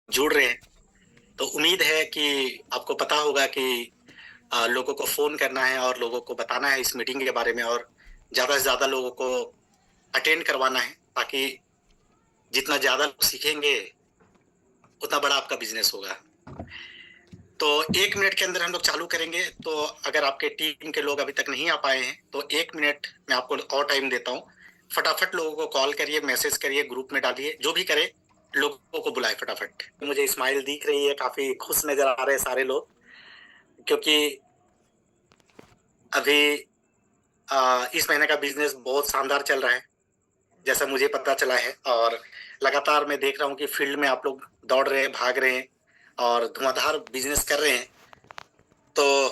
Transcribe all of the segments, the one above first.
जुड़ रहे हैं। तो उम्मीद है कि आपको पता होगा कि लोगों को फ़ोन करना है और लोगों को बताना है इस मीटिंग के बारे में और ज़्यादा से ज़्यादा लोगों को अटेंड करवाना है, ताकि जितना ज़्यादा लोग सीखेंगे, उतना बड़ा आपका बिज़नेस होगा। तो 1 मिनट के अंदर हम लोग चालू करेंगे, तो अगर आपके टीम के लोग अभी तक नहीं आ पाए हैं, तो 1 मिनट मैं आपको और टाइम देता हूँ। फटाफट लोगों को कॉल करिए, मैसेज करिए, ग्रुप में डालिए, जो भी करें, लोगों को बुलाएँ फटाफट। मुझे स्माइल दिख रही है, काफ़ी खुश नज़र आ रहे हैं सारे लोग, क्योंकि अभी इस महीने का बिज़नेस बहुत शानदार चल रहा है, जैसा मुझे पता चला है और लगातार मैं देख रहा हूँ कि फील्ड में आप लोग दौड़ रहे हैं, भाग रहे हैं और धुआंधार बिज़नेस कर रहे हैं। तो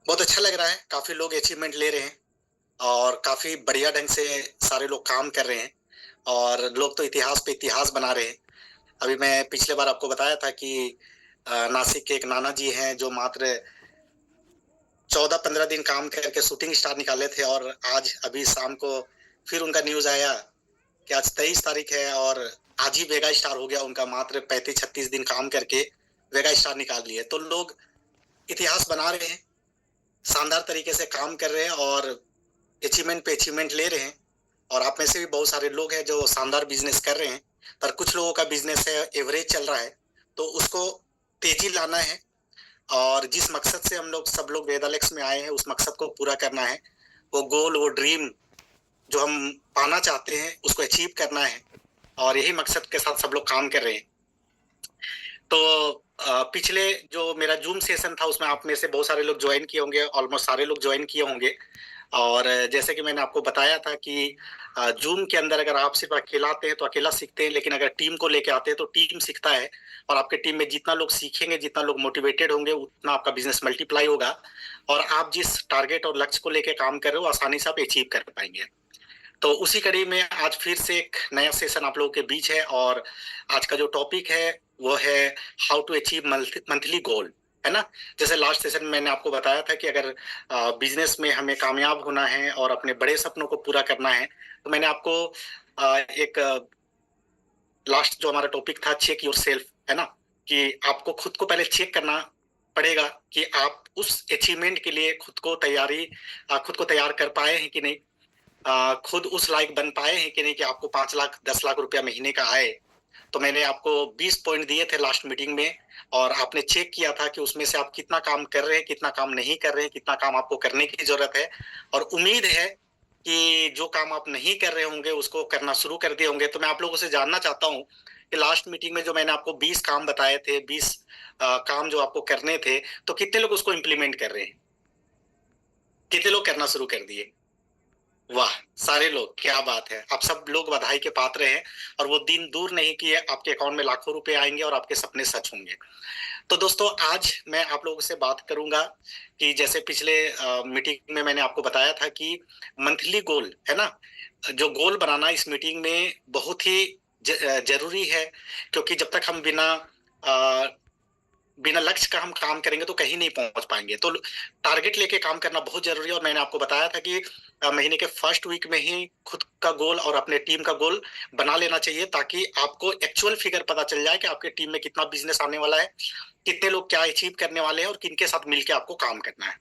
बहुत अच्छा लग रहा है, काफ़ी लोग अचीवमेंट ले रहे हैं और काफ़ी बढ़िया ढंग से सारे लोग काम कर रहे हैं और लोग तो इतिहास पे इतिहास बना रहे हैं। अभी मैं पिछले बार आपको बताया था कि नासिक के एक नाना जी हैं, जो मात्र 14-15 दिन काम करके शूटिंग स्टार निकाले थे और आज अभी शाम को फिर उनका न्यूज़ आया कि आज 23 तारीख है और आज ही मेगा स्टार हो गया उनका, मात्र 35-36 दिन काम करके मेगा स्टार निकाल लिए। तो लोग इतिहास बना रहे हैं, शानदार तरीके से काम कर रहे हैं और अचीवमेंट पे अचीवमेंट ले रहे हैं और आप में से भी बहुत सारे लोग हैं जो शानदार बिज़नेस कर रहे हैं, पर कुछ लोगों का बिज़नेस है एवरेज चल रहा है, तो उसको तेज़ी लाना है और जिस मकसद से हम लोग सब लोग वेदालेक्स में आए हैं, उस मकसद को पूरा करना है। वो गोल, वो ड्रीम जो हम पाना चाहते हैं, उसको अचीव करना है और यही मकसद के साथ सब लोग काम कर रहे हैं। तो पिछले जो मेरा ज़ूम सेशन था, उसमें आप में से बहुत सारे लोग जॉइन किए होंगे, ऑलमोस्ट सारे लोग जॉइन किए होंगे और जैसे कि मैंने आपको बताया था कि ज़ूम के अंदर अगर आप सिर्फ़ अकेला आते हैं, तो अकेला सीखते हैं, लेकिन अगर टीम को लेके आते हैं, तो टीम सीखता है और आपके टीम में जितना लोग सीखेंगे, जितना लोग मोटिवेटेड होंगे, उतना आपका बिज़नेस मल्टीप्लाई होगा और आप जिस टारगेट और लक्ष्य को लेके काम कर रहे हो, आसानी से आप अचीव कर पाएँगे। तो उसी कड़ी में आज फिर से एक नया सेशन आप लोगों के बीच है और आज का जो टॉपिक है वो है हाउ टू अचीव मंथली गोल, है ना? जैसे लास्ट सेशन में मैंने आपको बताया था कि अगर बिजनेस में हमें कामयाब होना है और अपने बड़े सपनों को पूरा करना है, तो मैंने आपको एक लास्ट जो हमारा टॉपिक था चेक योरसेल्फ, है ना? कि आपको खुद को पहले चेक करना पड़ेगा कि आप उस अचीवमेंट के लिए खुद को तैयार कर पाए हैं कि नहीं? खुद उस लायक बन पाए हैं कि नहीं कि आपको 5 लाख 10 लाख रुपया महीने का आए। तो मैंने आपको 20 पॉइंट दिए थे लास्ट मीटिंग में और आपने चेक किया था कि उसमें से आप कितना काम कर रहे हैं, कितना काम नहीं कर रहे हैं, कितना काम आपको करने की ज़रूरत है और उम्मीद है कि जो काम आप नहीं कर रहे होंगे, उसको करना शुरू कर दिए होंगे। तो मैं आप लोगों से जानना चाहता हूँ कि लास्ट मीटिंग में जो मैंने आपको 20 काम बताए थे, 20 काम जो आपको करने थे, तो कितने लोग उसको इम्प्लीमेंट कर रहे हैं? कितने लोग करना शुरू कर दिए? वाह! सारे लोग, क्या बात है! आप सब लोग बधाई के पात्र हैं और वो दिन दूर नहीं कि आपके अकाउंट में लाखों रुपए आएँगे और आपके सपने सच होंगे। तो दोस्तों, आज मैं आप लोगों से बात करूँगा कि जैसे पिछले मीटिंग में मैंने आपको बताया था कि मंथली गोल, है ना? जो गोल बनाना इस मीटिंग में बहुत ही ज़रूरी है, क्योंकि जब तक हम अ, बिना लक्ष्य का हम काम करेंगे तो कहीं नहीं पहुँच पाएँगे। तो टारगेट लेके काम करना बहुत ज़रूरी है और मैंने आपको बताया था कि महीने के फर्स्ट वीक में ही खुद का गोल और अपने टीम का गोल बना लेना चाहिए, ताकि आपको एक्चुअल फिगर पता चल जाए कि आपके टीम में कितना बिज़नेस आने वाला है, कितने लोग क्या अचीव करने वाले हैं और किनके साथ मिलके आपको काम करना है।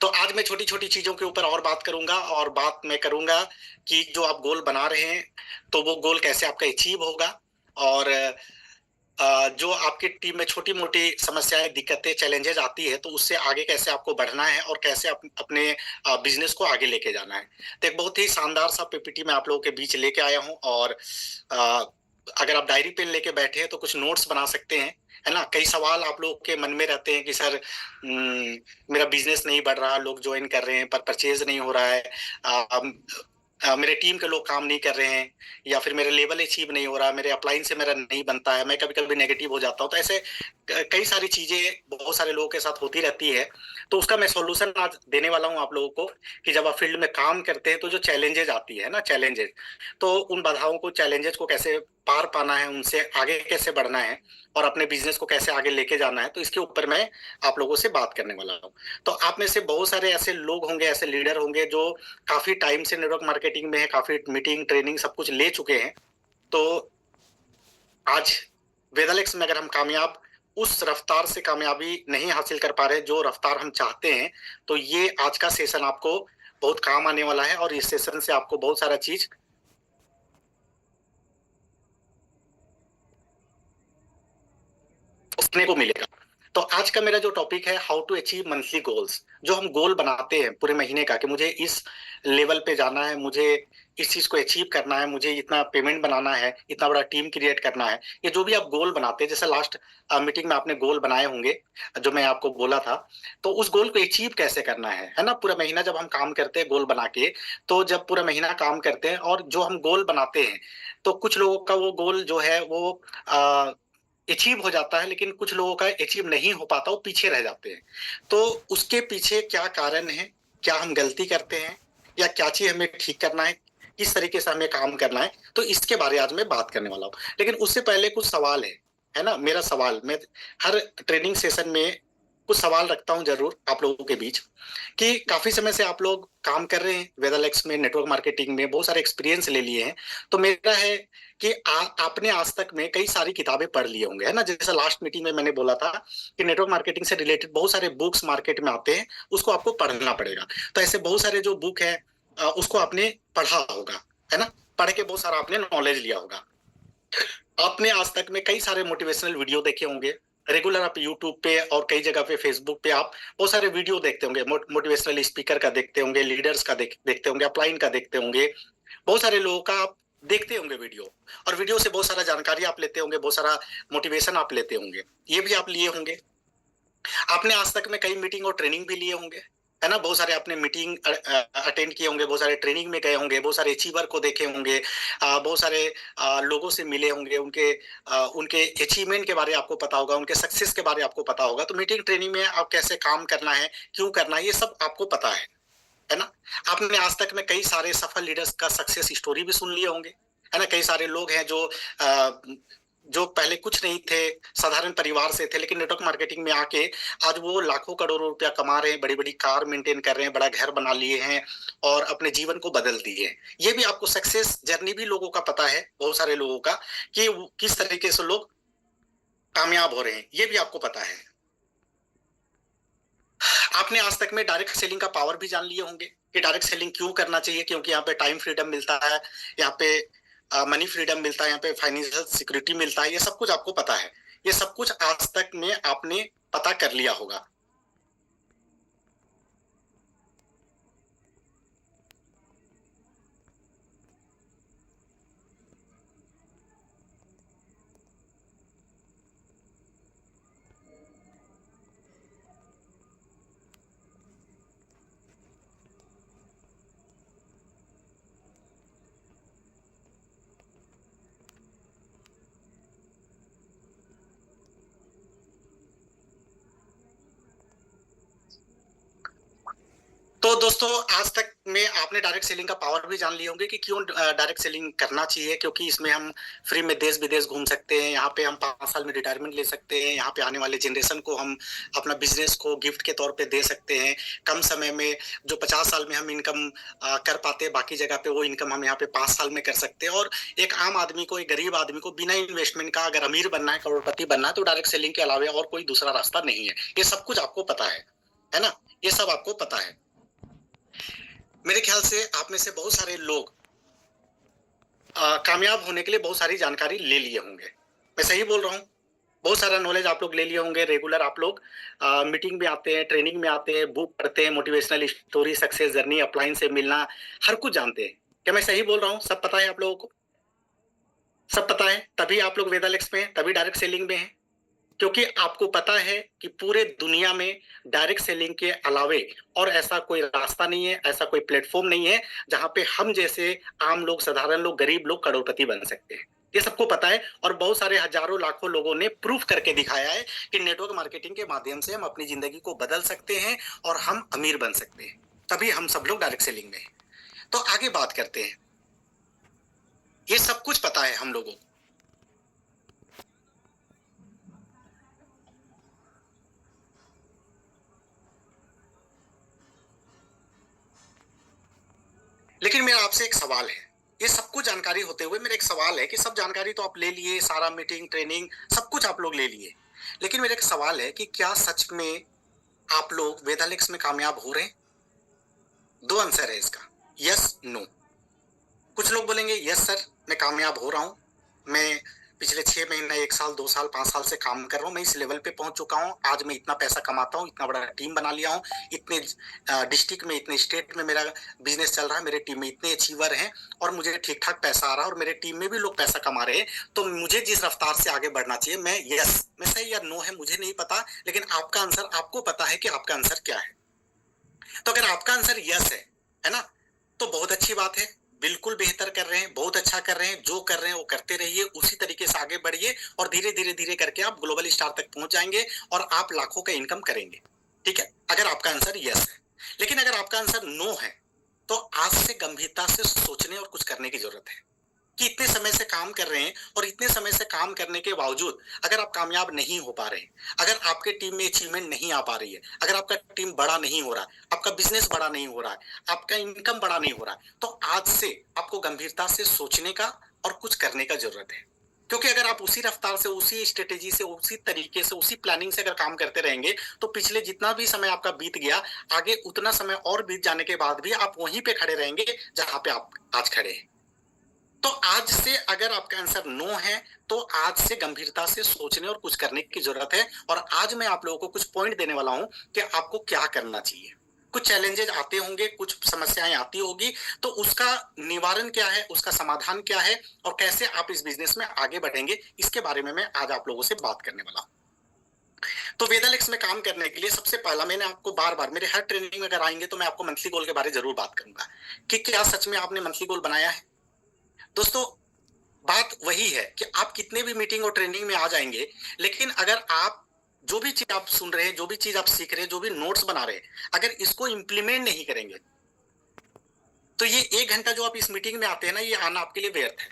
तो आज मैं छोटी-छोटी चीज़ों के ऊपर और बात करूँगा और बात मैं करूँगा कि जो आप गोल बना रहे हैं, तो वो गोल कैसे आपका अचीव होगा और जो आपकी टीम में छोटी-मोटी समस्याएँ, दिक्कतें, चैलेंजेज़ आती है, तो उससे आगे कैसे आपको बढ़ना है और कैसे अपने बिज़नेस को आगे लेके जाना है। तो एक बहुत ही शानदार सा पीपीटी मैं आप लोगों के बीच लेके आया हूँ और अ, अगर आप डायरी पेन लेके बैठे हैं, तो कुछ नोट्स बना सकते हैं, है ना? कई सवाल आप लोगों के मन में रहते हैं कि सर मेरा बिज़नेस नहीं बढ़ रहा, लोग जॉइन कर रहे हैं पर परचेज़ नहीं हो रहा है। अ, मेरे टीम के लोग काम नहीं कर रहे हैं या फिर मेरा लेवल अचीव नहीं हो रहा, मेरे अपलाइन से मेरा नहीं बनता है, मैं कभी-कभी नेगेटिव हो जाता हूँ। तो ऐसे कई सारी चीज़ें बहुत सारे लोगों के साथ होती रहती है। तो उसका मैं सॉल्यूशन आज देने वाला हूँ आप लोगों को कि जब आप फील्ड में काम करते हैं, तो जो चैलेंजेज़ आती है ना, चैलेंजेज़, तो उन बाधाओं को, चैलेंजेज़ को कैसे पार पाना है, उनसे आगे कैसे बढ़ना है और अपने बिज़नेस को कैसे आगे लेके जाना है, तो इसके ऊपर मैं आप लोगों से बात करने वाला हूँ। तो आप में से बहुत सारे ऐसे लोग होंगे, ऐसे लीडर होंगे जो काफ़ी टाइम से नेटवर्क मार्केटिंग में है, काफ़ी मीटिंग, ट्रेनिंग सब कुछ ले चुके हैं। तो आज वेदालेक्स में अगर हम कामयाब उस रफ्तार से कामयाबी नहीं हासिल कर पा रहे जो रफ्तार हम चाहते हैं, तो ये आज का सेशन आपको बहुत काम आने वाला है और इस सेशन से आपको बहुत सारा चीज सीखने को मिलेगा। तो आज का मेरा जो टॉपिक है, how to achieve monthly goals. जो हम गोल बनाते हैं पूरे महीने का कि मुझे इस लेवल पे जाना है, मुझे इस चीज को अचीव करना है, मुझे इतना पेमेंट बनाना है, इतना बड़ा टीम क्रिएट करना है। ये जो भी आप गोल बनाते हैं, जैसे लास्ट मीटिंग में आपने गोल बनाए होंगे जो मैं आपको बोला था, तो उस गोल को अचीव कैसे करना है ना। पूरा महीना जब हम काम करते हैं गोल बना के, तो जब पूरा महीना काम करते हैं और जो हम गोल बनाते हैं, तो कुछ लोगों का वो गोल जो है वो अचीव हो जाता है, लेकिन कुछ लोगों का अचीव नहीं हो पाता, वो पीछे रह जाते हैं। तो उसके पीछे क्या कारण है, क्या हम गलती करते हैं या क्या चीज हमें ठीक करना है, किस तरीके से हमें काम करना है, तो इसके बारे में आज मैं बात करने वाला हूँ। लेकिन उससे पहले कुछ सवाल है ना। मेरा सवाल, मैं हर ट्रेनिंग सेशन में कुछ सवाल रखता हूँ जरूर आप लोगों के बीच, कि काफी समय से आप लोग काम कर रहे हैं वेदालेक्स में, नेटवर्क मार्केटिंग में बहुत सारे एक्सपीरियंस ले लिए हैं। तो मेरा है कि आपने आज तक में कई सारी किताबें पढ़ लिए होंगे, है ना। जैसे लास्ट मीटिंग में मैंने बोला था कि नेटवर्क मार्केटिंग से रिलेटेड बहुत सारे बुक्स मार्केट में आते हैं, उसको आपको पढ़ना पड़ेगा। तो ऐसे बहुत सारे जो बुक है उसको आपने पढ़ा होगा, है ना। पढ़ के बहुत सारा आपने नॉलेज लिया होगा। आपने आज तक में कई सारे मोटिवेशनल वीडियो देखे होंगे। रेगुलर आप यूट्यूब पे और कई जगह पे फेसबुक पे आप बहुत सारे वीडियो देखते होंगे, मोटिवेशनल स्पीकर का देखते होंगे, लीडर्स का देखते होंगे, अपलाइन का देखते होंगे, बहुत सारे लोगों का आप देखते होंगे वीडियो। और वीडियो से बहुत सारा जानकारी आप लेते होंगे, बहुत सारा मोटिवेशन आप लेते होंगे, ये भी आप लिए होंगे। आपने आज तक में कई मीटिंग और ट्रेनिंग भी लिए होंगे, है ना। बहुत सारे आपने मीटिंग अटेंड किए होंगे, बहुत सारे ट्रेनिंग में गए होंगे, बहुत सारे अचीवर को देखे होंगे, बहुत सारे लोगों से मिले होंगे, उनके अचीवमेंट के बारे में आपको पता होगा, उनके सक्सेस के बारे में आपको पता होगा। तो मीटिंग ट्रेनिंग में आप कैसे काम करना है, क्यों करना है, ये सब आपको पता है ना। आपने आज तक में कई सारे सफल लीडर्स का सक्सेस स्टोरी भी सुन लिए होंगे, है ना। कई सारे लोग हैं जो पहले कुछ नहीं थे, साधारण परिवार से थे, लेकिन नेटवर्क मार्केटिंग में आके आज वो लाखों करोड़ों रुपया कमा रहे हैं, बड़ी बड़ी कार मेंटेन कर रहे हैं, बड़ा घर बना लिए हैं और अपने जीवन को बदल दिए हैं। ये भी आपको सक्सेस जर्नी भी लोगों का पता है, बहुत सारे लोगों का, कि किस तरीके से लोग कामयाब हो रहे हैं, ये भी आपको पता है। आपने आज तक में डायरेक्ट सेलिंग का पावर भी जान लिए होंगे कि डायरेक्ट सेलिंग क्यों करना चाहिए, क्योंकि यहाँ पे टाइम फ्रीडम मिलता है, यहाँ पे मनी फ्रीडम मिलता है, यहाँ पे फाइनेंशियल सिक्योरिटी मिलता है, ये सब कुछ आपको पता है। ये सब कुछ आज तक में आपने पता कर लिया होगा। तो दोस्तों, आज तक में आपने डायरेक्ट सेलिंग का पावर भी जान लिए होंगे कि क्यों डायरेक्ट सेलिंग करना चाहिए, क्योंकि इसमें हम फ्री में देश विदेश घूम सकते हैं, यहाँ पे हम 5 साल में रिटायरमेंट ले सकते हैं, यहाँ पे आने वाले जनरेशन को हम अपना बिजनेस को गिफ्ट के तौर पे दे सकते हैं कम समय में। जो 50 साल में हम इनकम कर पाते हैं बाकी जगह पे, वो इनकम हम यहाँ पे 5 साल में कर सकते हैं। और एक आम आदमी को, एक गरीब आदमी को बिना इन्वेस्टमेंट का अगर अमीर बनना है, करोड़पति बनना है, तो डायरेक्ट सेलिंग के अलावा और कोई दूसरा रास्ता नहीं है। ये सब कुछ आपको पता है ना। ये सब आपको पता है। मेरे ख्याल से आप में से बहुत सारे लोग कामयाब होने के लिए बहुत सारी जानकारी ले लिए होंगे। मैं सही बोल रहा हूँ? बहुत सारा नॉलेज आप लोग ले लिए होंगे। रेगुलर आप लोग मीटिंग में आते हैं, ट्रेनिंग में आते हैं, बुक पढ़ते हैं, motivational story, success journey, upline से मिलना, हर कुछ जानते हैं। क्या मैं सही बोल रहा हूँ? सब पता है आप लोगों को? सब पता है, तभी आप लोग वेदालेक्स में हैं, तभी डायरेक्ट सेलिंग में हैं। क्योंकि आपको पता है कि पूरे दुनिया में डायरेक्ट सेलिंग के अलावे और ऐसा कोई रास्ता नहीं है, ऐसा कोई प्लेटफॉर्म नहीं है जहां पे हम जैसे आम लोग, साधारण लोग, गरीब लोग करोड़पति बन सकते हैं। ये सबको पता है और बहुत सारे हजारों लाखों लोगों ने प्रूफ करके दिखाया है कि नेटवर्क मार्केटिंग के माध्यम से हम अपनी जिंदगी को बदल सकते हैं और हम अमीर बन सकते हैं। तभी हम सब लोग डायरेक्ट सेलिंग में हैं। तो आगे बात करते हैं। ये सब कुछ पता है हम लोगों को, लेकिन मेरा आपसे एक सवाल है। ये सब कुछ जानकारी होते हुए मेरा एक सवाल है कि सब जानकारी तो आप ले लिए, सारा मीटिंग, ट्रेनिंग सब कुछ आप लोग ले लिए, लेकिन मेरा एक सवाल है कि क्या सच में आप लोग वेदालेक्स में कामयाब हो रहे हैं? 2 आंसर है इसका, यस, नो। कुछ लोग बोलेंगे यस सर, मैं कामयाब हो रहा हूँ, मैं पिछले 6 महीने, 1 साल, 2 साल, 5 साल से काम कर रहा हूँ, मैं इस लेवल पे पहुंच चुका हूँ, आज मैं इतना पैसा कमाता हूँ, इतना बड़ा टीम बना लिया हूँ, इतने डिस्ट्रिक्ट में, इतने स्टेट में मेरा बिजनेस चल रहा है, मेरे टीम में इतने अचीवर हैं और मुझे ठीक ठाक पैसा आ रहा है और मेरे टीम में भी लोग पैसा कमा रहे हैं, तो मुझे जिस रफ्तार से आगे बढ़ना चाहिए, मैं यस, मैं सही या नो है मुझे नहीं पता, लेकिन आपका आंसर आपको पता है कि आपका आंसर क्या है। तो अगर आपका आंसर यस है ना, तो बहुत अच्छी बात है, बिल्कुल बेहतर कर रहे हैं, बहुत अच्छा कर रहे हैं, जो कर रहे हैं वो करते रहिए, उसी तरीके से आगे बढ़िए और धीरे धीरे धीरे करके आप ग्लोबल स्टार तक पहुंच जाएंगे और आप लाखों का इनकम करेंगे। ठीक है, अगर आपका आंसर यस है। लेकिन अगर आपका आंसर नो है, तो आज से गंभीरता से सोचने और कुछ करने की जरूरत है कि इतने समय से काम कर रहे हैं और इतने समय से काम करने के बावजूद अगर आप कामयाब नहीं हो पा रहे, अगर आपके टीम में अचीवमेंट नहीं आ पा रही है, अगर आपका टीम बड़ा नहीं हो रहा, आपका बिजनेस बड़ा नहीं हो रहा है, आपका इनकम बड़ा नहीं हो रहा, तो आज से आपको गंभीरता से सोचने का और कुछ करने का जरूरत है। क्योंकि अगर आप उसी रफ्तार से, उसी स्ट्रेटेजी से, उसी तरीके से, उसी प्लानिंग से अगर काम करते रहेंगे, तो पिछले जितना भी समय आपका बीत गया, आगे उतना समय और बीत जाने के बाद भी आप वहीं पे खड़े रहेंगे जहां पे आप आज खड़े हैं। तो आज से अगर आपका आंसर नो है, तो आज से गंभीरता से सोचने और कुछ करने की जरूरत है। और आज मैं आप लोगों को कुछ पॉइंट देने वाला हूं कि आपको क्या करना चाहिए। कुछ चैलेंजेस आते होंगे, कुछ समस्याएं आती होगी, तो उसका निवारण क्या है, उसका समाधान क्या है और कैसे आप इस बिजनेस में आगे बढ़ेंगे, इसके बारे में मैं आज आप लोगों से बात करने वाला हूं। तो वेदालेक्स में काम करने के लिए सबसे पहला, मैंने आपको बार बार, मेरे हर ट्रेनिंग में अगर आएंगे तो मैं आपको मंथली गोल के बारे में जरूर बात करूंगा कि क्या सच में आपने मंथली गोल बनाया है। दोस्तों, बात वही है कि आप कितने भी मीटिंग और ट्रेनिंग में आ जाएंगे, लेकिन अगर आप जो भी चीज आप सुन रहे हैं, जो भी चीज आप सीख रहे हैं, जो भी नोट्स बना रहे हैं, अगर इसको इंप्लीमेंट नहीं करेंगे, तो ये 1 घंटा जो आप इस मीटिंग में आते हैं ना, ये आना आपके लिए व्यर्थ है।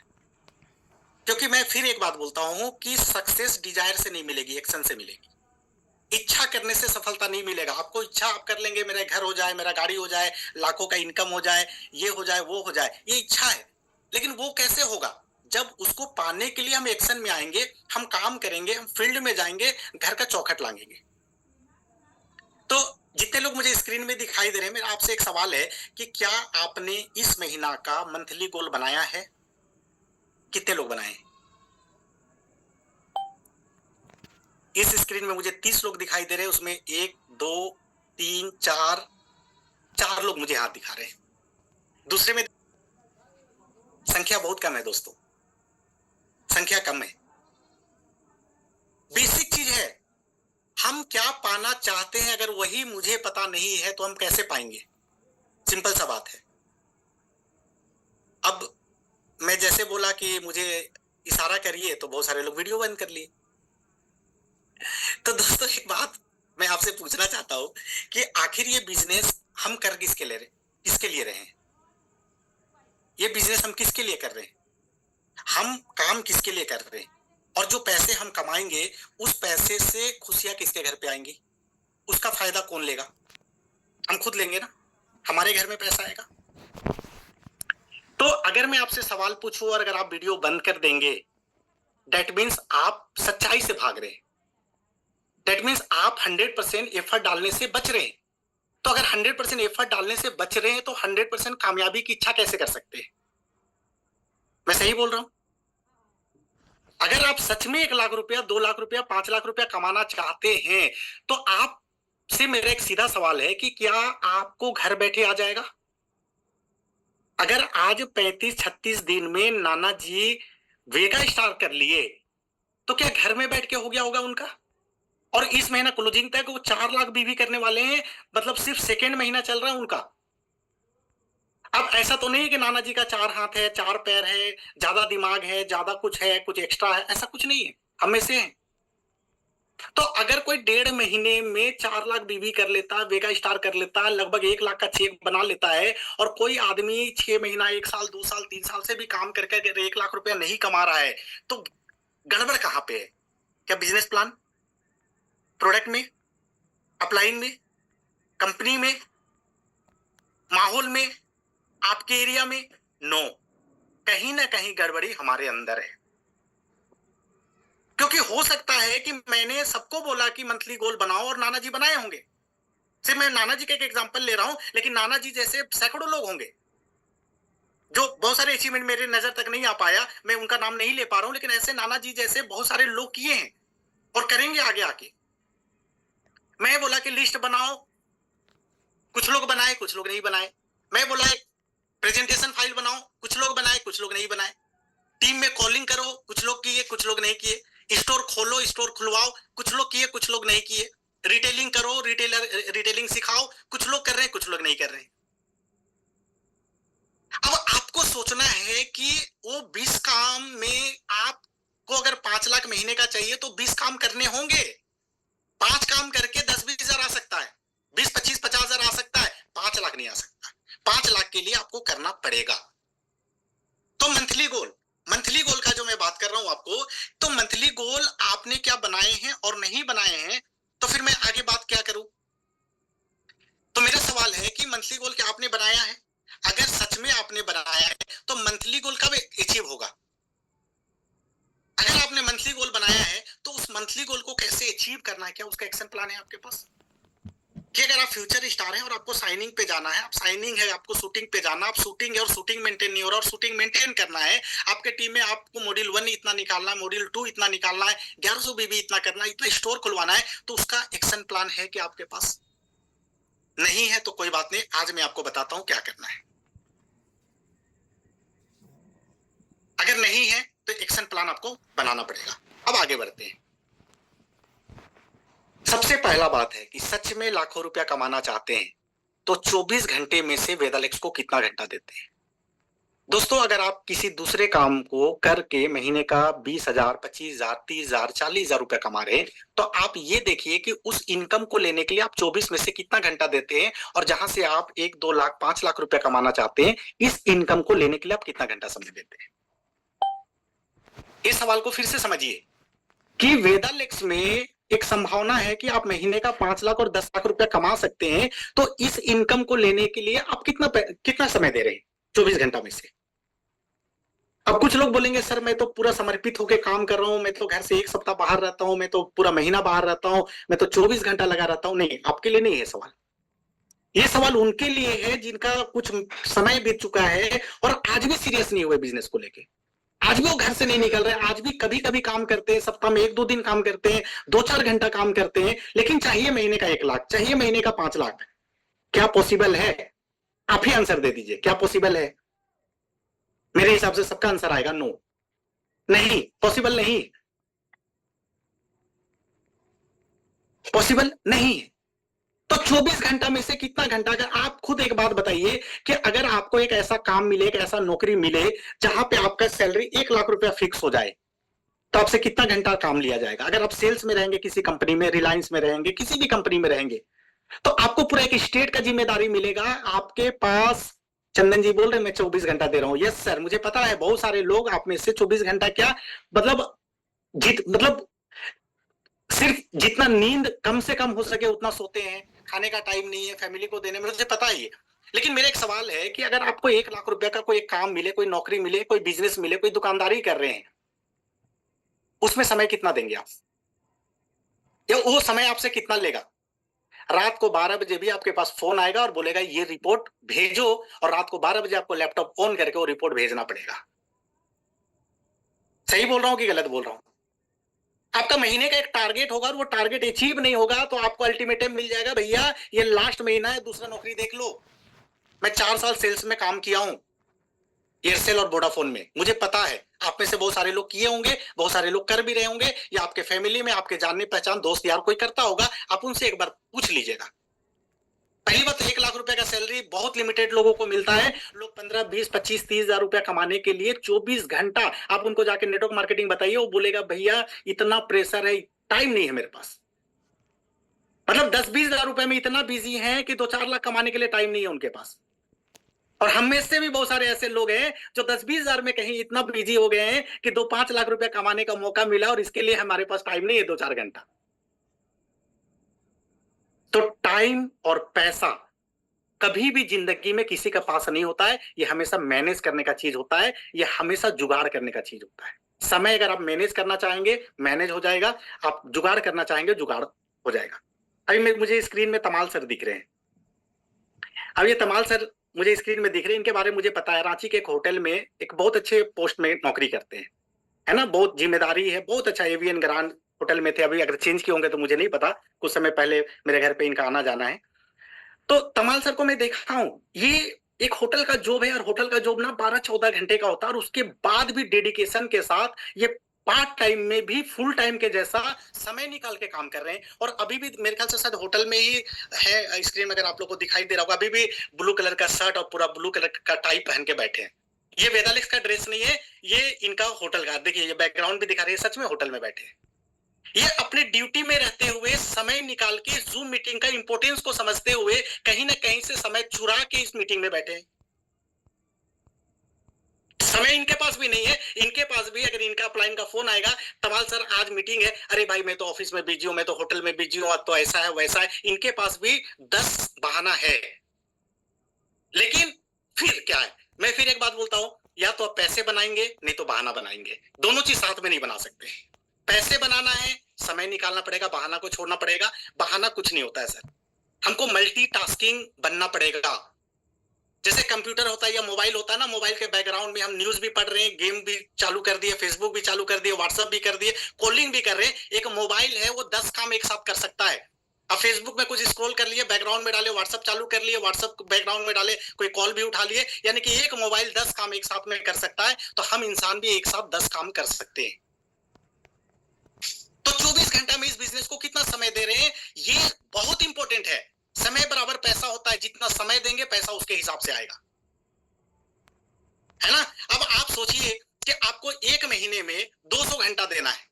क्योंकि मैं फिर एक बात बोलता हूं कि सक्सेस डिजायर से नहीं मिलेगी, एक्शन से मिलेगी। इच्छा करने से सफलता नहीं मिलेगा। आपको इच्छा आप कर लेंगे, मेरा घर हो जाए, मेरा गाड़ी हो जाए, लाखों का इनकम हो जाए, ये हो जाए, वो हो जाए, ये इच्छा है। लेकिन वो कैसे होगा? जब उसको पाने के लिए हम एक्शन में आएंगे, हम काम करेंगे, हम फील्ड में जाएंगे, घर का चौखट लाएंगे। तो जितने लोग मुझे स्क्रीन में दिखाई दे रहे हैं, मेरा आपसे एक सवाल है कि क्या आपने इस महीना का मंथली गोल बनाया है? कितने लोग बनाए? इस स्क्रीन में मुझे 30 लोग दिखाई दे रहे हैं, उसमें 1 2 3 4 लोग मुझे हाथ दिखा रहे हैं। दूसरे में संख्या बहुत कम है दोस्तों, संख्या कम है। बेसिक चीज है, हम क्या पाना चाहते हैं अगर वही मुझे पता नहीं है तो हम कैसे पाएंगे? सिंपल सा बात है। अब मैं जैसे बोला कि मुझे इशारा करिए, तो बहुत सारे लोग वीडियो बंद कर लिए। तो दोस्तों, एक बात मैं आपसे पूछना चाहता हूं कि आखिर ये बिजनेस हम कर किसके लिए रहे हैं? ये बिजनेस हम किसके लिए कर रहे हैं? हम काम किसके लिए कर रहे हैं? और जो पैसे हम कमाएंगे, उस पैसे से खुशियां किसके घर पे आएंगी? उसका फायदा कौन लेगा? हम खुद लेंगे ना, हमारे घर में पैसा आएगा। तो अगर मैं आपसे सवाल पूछूं और अगर आप वीडियो बंद कर देंगे, दैट मीन्स आप सच्चाई से भाग रहे हैं। दैट मीन्स आप 100% एफर्ट डालने से बच रहे हैं। तो अगर 100% एफर्ट डालने से बच रहे हैं, तो 100% कामयाबी की इच्छा कैसे कर सकते हैं? मैं सही बोल रहा हूं? अगर आप सच में 1 लाख रुपया, 2 लाख रुपया, 5 लाख रुपया कमाना चाहते हैं, तो आपसे मेरा एक सीधा सवाल है कि क्या आपको घर बैठे आ जाएगा? अगर आज 35-36 दिन में नाना जी वेगा स्टार कर लिए, तो क्या घर में बैठ के हो गया होगा उनका? और इस महीना क्लोजिंग तक वो 4 लाख बीवी करने वाले हैं, मतलब सिर्फ सेकेंड महीना चल रहा है उनका। अब ऐसा तो नहीं है कि नाना जी का 4 हाथ है, 4 पैर है, ज्यादा दिमाग है, ज्यादा कुछ है, कुछ एक्स्ट्रा है, ऐसा कुछ नहीं है, हम में से है। तो अगर कोई 1.5 महीने में 4 लाख बीवी कर लेता, वेगा स्टार कर लेता, लगभग 1 लाख का चेक बना लेता है, और कोई आदमी 6 महीना, 1 साल, 2 साल, 3 साल से भी काम करके अगर 1 लाख रुपया नहीं कमा रहा है, तो गड़बड़ कहां पे है? क्या बिजनेस प्लान, प्रोडक्ट में, अपलाइन में, कंपनी में, माहौल में, आपके एरिया में? नो। कहीं ना कहीं गड़बड़ी हमारे अंदर है। क्योंकि हो सकता है कि मैंने सबको बोला कि मंथली गोल बनाओ और नाना जी बनाए होंगे। सिर्फ मैं नाना जी का एक एग्जांपल ले रहा हूं, लेकिन नाना जी जैसे सैकड़ों लोग होंगे जो बहुत सारे अचीवमेंट मेरे नजर तक नहीं आ पाया, मैं उनका नाम नहीं ले पा रहा हूं, लेकिन ऐसे नाना जी जैसे बहुत सारे लोग किए हैं और करेंगे आगे आके। मैं बोला कि लिस्ट बनाओ, कुछ लोग बनाए कुछ लोग नहीं बनाए। मैं बोला प्रेजेंटेशन फाइल बनाओ, कुछ लोग बनाए कुछ लोग नहीं बनाए। टीम में कॉलिंग करो, कुछ लोग किए कुछ लोग नहीं किए। स्टोर खोलो, स्टोर खुलवाओ, कुछ लोग किए कुछ लोग नहीं किए। रिटेलिंग करो, रिटेलिंग सिखाओ, कुछ लोग कर रहे हैं कुछ लोग नहीं कर रहे हैं। अब आपको सोचना है कि वो 20 काम में आपको अगर 5 लाख महीने का चाहिए तो 20 काम करने होंगे। 5 काम करके 10-20 हजार आ सकता है, 20-25-50 हजार आ सकता है, 5 लाख नहीं आ सकता। 5 लाख के लिए आपको करना पड़ेगा। तो मंथली गोल का जो मैं बात कर रहा हूं आपको, तो मंथली गोल आपने क्या बनाए हैं और नहीं बनाए हैं, तो फिर मैं आगे बात क्या करूं। तो मेरा सवाल है कि मंथली गोल क्या आपने बनाया है? अगर सच में आपने बनाया है तो मंथली गोल कब अचीव होगा? अगर आपने मंथली गोल बनाया है तो उस मंथली गोल को कैसे अचीव करना है, क्या उसका एक्शन प्लान है आपके पास? कि अगर आप फ्यूचर स्टार हैं और आपको साइनिंग पे जाना है, आप साइनिंग है, आपको शूटिंग पे जाना, आप शूटिंग है और शूटिंग मेंटेन नहीं हो रहा और शूटिंग मेंटेन करना है, आपके टीम में आपको मॉड्यूल 1 इतना निकालना है, मॉड्यूल 2 इतना निकालना है, 1100 बीबी इतना करना है, इतना स्टोर खुलवाना है, तो उसका एक्शन प्लान है कि आपके पास नहीं है तो कोई बात नहीं, आज मैं आपको बताता हूं क्या करना है। अगर नहीं है तो एक्शन प्लान आपको बनाना पड़ेगा। अब आगे बढ़ते हैं। सबसे पहला बात है कि सच में लाखों रुपया कमाना चाहते हैं तो 24 घंटे में से वेदालेक्स को कितना घंटा देते हैं? दोस्तों, अगर आप किसी दूसरे काम को करके महीने का 20,000, 25,000, 30,000, 40,000 रुपया कमा रहे हैं, तो आप ये देखिए कि उस इनकम को लेने के लिए आप 24 में से कितना घंटा देते हैं, और जहां से आप 1, 2 लाख, 5 लाख रुपया कमाना चाहते हैं, इस इनकम को लेने के लिए आप कितना घंटा समय देते हैं? इस सवाल को फिर से समझिए कि वेदालेक्स में एक संभावना है कि आप महीने का 5 लाख और 10 लाख रुपया कमा सकते हैं, तो इस इनकम को लेने के लिए आप कितना समय दे रहे हैं 24 घंटा में से? अब कुछ लोग बोलेंगे सर मैं तो पूरा समर्पित होकर काम कर रहा हूं, मैं तो घर से 1 सप्ताह बाहर रहता हूं, मैं तो पूरा महीना बाहर रहता हूं, मैं तो 24 घंटा लगा रहता हूं। नहीं, आपके लिए नहीं है सवाल। ये सवाल उनके लिए है जिनका कुछ समय बीत चुका है और आज भी सीरियस नहीं हुए बिजनेस को लेके। आज भी वो घर से नहीं निकल रहे, आज भी कभी कभी काम करते हैं, सप्ताह में 1-2 दिन काम करते हैं, 2-4 घंटा काम करते हैं, लेकिन चाहिए महीने का 1 लाख, चाहिए महीने का 5 लाख। क्या पॉसिबल है? आप ही आंसर दे दीजिए, क्या पॉसिबल है? मेरे हिसाब से सबका आंसर आएगा नो, नहीं, पॉसिबल नहीं, पॉसिबल नहीं। तो 24 घंटा में से कितना घंटा, अगर आप खुद एक बात बताइए कि अगर आपको एक ऐसा काम मिले, एक ऐसा नौकरी मिले जहां पे आपका सैलरी 1 लाख रुपया फिक्स हो जाए, तो आपसे कितना घंटा काम लिया जाएगा? अगर आप सेल्स में रहेंगे, किसी कंपनी में, रिलायंस में रहेंगे, किसी भी कंपनी में रहेंगे, तो आपको पूरा एक स्टेट का जिम्मेदारी मिलेगा आपके पास। चंदन जी बोल रहे मैं 24 घंटा दे रहा हूं। यस सर, मुझे पता है बहुत सारे लोग आप में से 24 घंटा क्या मतलब मतलब सिर्फ जितना नींद कम से कम हो सके उतना सोते हैं, खाने का टाइम नहीं है, फैमिली को देने में, मुझे पता ही है। लेकिन मेरा एक सवाल है कि अगर आपको 1 लाख रुपया का कोई काम मिले, कोई नौकरी मिले, कोई बिजनेस मिले, कोई दुकानदारी कर रहे हैं, उसमें समय कितना देंगे आप? या वो समय आपसे कितना लेगा? रात को 12 बजे भी आपके पास फोन आएगा और बोलेगा ये रिपोर्ट भेजो, और रात को 12 बजे आपको लैपटॉप ऑन करके वो रिपोर्ट भेजना पड़ेगा। सही बोल रहा हूं कि गलत बोल रहा हूं? आपका महीने का एक टारगेट होगा और वो टारगेट अचीव नहीं होगा तो आपको अल्टीमेटम मिल जाएगा, भैया ये लास्ट महीना है, दूसरा नौकरी देख लो। मैं 4 साल सेल्स में काम किया हूं, एयरसेल और वोडाफोन में, मुझे पता है। आप में से बहुत सारे लोग किए होंगे, बहुत सारे लोग कर भी रहे होंगे, या आपके फैमिली में, आपके जानने पहचान दोस्त यार कोई करता होगा, आप उनसे एक बार पूछ लीजिएगा। पहली बात, 1 लाख रुपए का सैलरी बहुत लिमिटेड लोगों को मिलता है। लोग 15, 20, 25, 30 हजार रुपया कमाने के लिए 24 घंटा, आप उनको जाके नेटवर्क मार्केटिंग बताइए, वो बोलेगा भैया इतना प्रेशर है, टाइम नहीं है मेरे पास। मतलब 10-20 हजार रुपए में इतना बिजी है कि 2-4 लाख कमाने के लिए टाइम नहीं है उनके पास। और हम में से भी बहुत सारे ऐसे लोग हैं जो 10-20 हजार में कहीं इतना बिजी हो गए हैं कि 2-5 लाख रुपया कमाने का मौका मिला और इसके लिए हमारे पास टाइम नहीं है 2-4 घंटा। तो टाइम और पैसा कभी भी जिंदगी में किसी का पास नहीं होता है, ये हमेशा मैनेज करने का चीज होता है, ये हमेशा जुगाड़ करने का चीज होता है। समय अगर आप मैनेज करना चाहेंगे, मैनेज हो जाएगा, आप जुगाड़ करना चाहेंगे, जुगाड़ हो जाएगा। अभी मुझे स्क्रीन में तमाल सर दिख रहे हैं। अब ये तमाल सर मुझे स्क्रीन में दिख रहे हैं, इनके बारे में मुझे पता है, रांची के एक होटल में एक बहुत अच्छे पोस्ट में नौकरी करते हैं, है ना, बहुत जिम्मेदारी है, बहुत अच्छा एवियन ग्रांड होटल में थे, अभी अगर चेंज किए होंगे तो मुझे नहीं पता, कुछ समय पहले मेरे घर पे इनका आना जाना है। तो तमाल सर को मैं देखा हूं, ये एक होटल का जॉब है, और होटल का जॉब ना 12-14 घंटे का होता है, और उसके बाद भी डेडिकेशन के साथ ये पार्ट टाइम में भी फुल टाइम के जैसा समय निकाल के काम कर रहे हैं। और अभी भी मेरे ख्याल से शायद होटल में ही है, स्क्रीन में अगर आप लोग को दिखाई दे रहा होगा, अभी भी ब्लू कलर का शर्ट और पूरा ब्लू कलर का टाई पहन के बैठे हैं। ये वेदालिक्स का ड्रेस नहीं है, ये इनका होटल का, देखिए ये बैकग्राउंड भी दिखा रही है, सच में होटल में बैठे हैं। ये अपने ड्यूटी में रहते हुए समय निकाल के जूम मीटिंग का इंपॉर्टेंस को समझते हुए कहीं ना कहीं से समय चुरा के इस मीटिंग में बैठे हैं। समय इनके पास भी नहीं है, इनके पास भी अगर इनका अपलाइन का फोन आएगा, तमाल सर आज मीटिंग है, अरे भाई मैं तो ऑफिस में बिजी हूं, मैं तो होटल में बिजी हूं, तो ऐसा है वैसा है, इनके पास भी 10 बहाना है। लेकिन फिर क्या है, मैं फिर एक बात बोलता हूं, या तो आप पैसे बनाएंगे, नहीं तो बहाना बनाएंगे, दोनों चीज साथ में नहीं बना सकते। पैसे बनाना है, समय निकालना पड़ेगा, बहाना को छोड़ना पड़ेगा। बहाना कुछ नहीं होता है सर, हमको मल्टीटास्किंग बनना पड़ेगा। जैसे कंप्यूटर होता है या मोबाइल होता है ना, मोबाइल के बैकग्राउंड में हम न्यूज भी पढ़ रहे हैं, गेम भी चालू कर दिए, फेसबुक भी चालू कर दिए, व्हाट्सएप भी कर दिए, कॉलिंग भी कर रहे हैं। एक मोबाइल है, वो 10 काम एक साथ कर सकता है। अब फेसबुक में कुछ स्क्रॉल कर लिए, बैकग्राउंड में डाले, व्हाट्सएप चालू कर लिए, व्हाट्सएप बैकग्राउंड में डाले, कोई कॉल भी उठा लिए, यानी कि एक मोबाइल 10 काम एक साथ में कर सकता है। तो हम इंसान भी एक साथ 10 काम कर सकते हैं। तो 24 घंटा में इस बिजनेस को कितना समय दे रहे हैं, ये बहुत इंपॉर्टेंट है। समय बराबर पैसा होता है, जितना समय देंगे पैसा उसके हिसाब से आएगा, है ना। अब आप सोचिए कि आपको एक महीने में 200 घंटा देना है।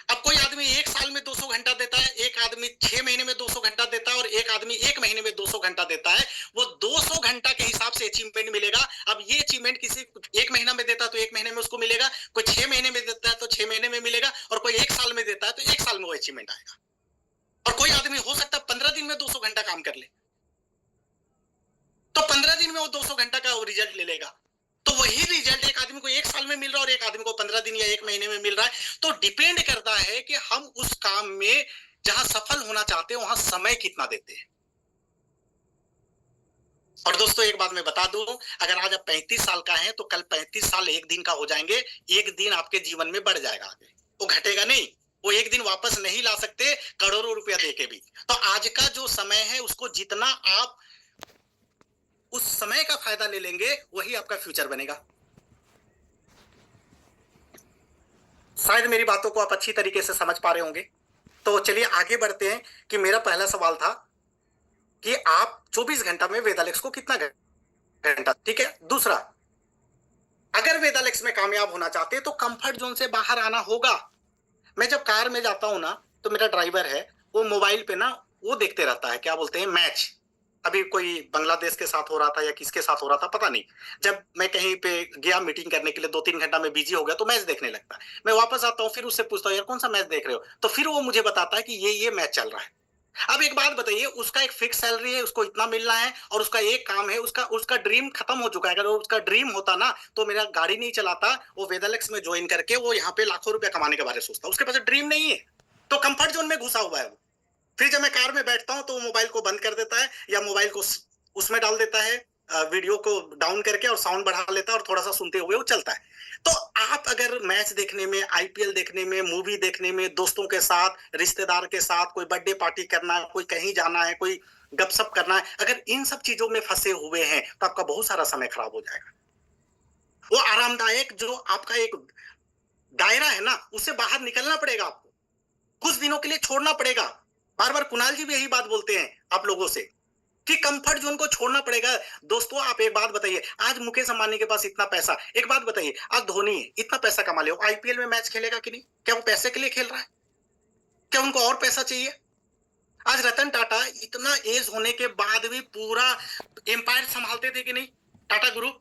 अब कोई आदमी एक साल में 200 घंटा देता है, एक आदमी 6 महीने में 200 घंटा देता है, और एक आदमी एक महीने में 200 घंटा देता है। वो 200 घंटा के हिसाब से अचीवमेंट मिलेगा। अब ये अचीवमेंट किसी एक महीना में देता है तो एक महीने में उसको मिलेगा, कोई 6 महीने में देता है तो 6 महीने में मिलेगा, और कोई एक साल में देता है तो एक साल में वो अचीवमेंट आएगा। और कोई आदमी हो सकता है 15 दिन में 200 घंटा काम कर ले, तो 15 दिन में वो 200 घंटा का वो रिजल्ट ले लेगा। तो वही रिजल्ट एक आदमी को एक साल में मिल रहा है और एक आदमी को 15 दिन या एक महीने में मिल रहा है। तो डिपेंड करता है कि हम उस काम में जहां सफल होना चाहते हैं वहां समय कितना देते हैं। और दोस्तों एक बात मैं बता दूं, अगर आज आप 35 साल का हैं तो कल 35 साल एक दिन का हो जाएंगे। एक दिन आपके जीवन में बढ़ जाएगा आगे, वो घटेगा नहीं। वो एक दिन वापस नहीं ला सकते करोड़ों रुपया देके भी। तो आज का जो समय है उसको जितना आप उस समय का फायदा ले लेंगे, वही आपका फ्यूचर बनेगा। शायद मेरी बातों को आप अच्छी तरीके से समझ पा रहे होंगे। तो चलिए आगे बढ़ते हैं कि मेरा पहला सवाल था कि आप 24 घंटा में वेदालेक्स को कितना घंटा, ठीक है। दूसरा, अगर वेदालेक्स में कामयाब होना चाहते हैं तो कंफर्ट जोन से बाहर आना होगा। मैं जब कार में जाता हूं ना, तो मेरा ड्राइवर है, वो मोबाइल पे ना वो देखते रहता है, क्या बोलते हैं, मैच। अभी कोई बांग्लादेश के साथ हो रहा था या किसके साथ हो रहा था पता नहीं। जब मैं कहीं पे गया मीटिंग करने के लिए, 2-3 घंटा में बिजी हो गया, तो मैच देखने लगता है। मैं वापस आता हूँ, फिर उससे पूछता हूँ यार कौन सा मैच देख रहे हो, तो फिर वो मुझे बताता है कि ये मैच चल रहा है। अब एक बात बताइए, उसका एक फिक्स सैलरी है, उसको इतना मिलना है, और उसका एक काम है, उसका ड्रीम खत्म हो चुका है। अगर उसका ड्रीम होता ना तो मेरा गाड़ी नहीं चलाता, वो वेदालेक्स में ज्वाइन करके वो यहाँ पे लाखों रुपया कमाने के बारे में सोचता। उसके पास ड्रीम नहीं है, तो कंफर्ट जोन में घुसा हुआ है वो। फिर जब मैं कार में बैठता हूं तो मोबाइल को बंद कर देता है, या मोबाइल को उसमें डाल देता है, वीडियो को डाउन करके, और साउंड बढ़ा लेता है, और थोड़ा सा सुनते हुए वो चलता है। तो आप अगर मैच देखने में, आईपीएल देखने में, मूवी देखने में, दोस्तों के साथ, रिश्तेदार के साथ, कोई बर्थडे पार्टी करना है, कोई कहीं जाना है, कोई गपशप करना है, अगर इन सब चीजों में फंसे हुए हैं तो आपका बहुत सारा समय खराब हो जाएगा। वो आरामदायक जो आपका एक दायरा है ना, उससे बाहर निकलना पड़ेगा आपको, कुछ दिनों के लिए छोड़ना पड़ेगा। बार बार कुणाल जी भी यही बात बोलते हैं आप लोगों से कि कंफर्ट जोन को छोड़ना पड़ेगा। दोस्तों आप एक बात बताइए, आज मुकेश अंबानी के पास इतना पैसा, एक बात बताइए, आज धोनी इतना पैसा कमा ले, आईपीएल में मैच खेलेगा कि नहीं? क्या वो पैसे के लिए खेल रहा है? क्या उनको और पैसा चाहिए? आज रतन टाटा इतना एज होने के बाद भी पूरा एम्पायर संभालते थे कि नहीं, टाटा ग्रुप।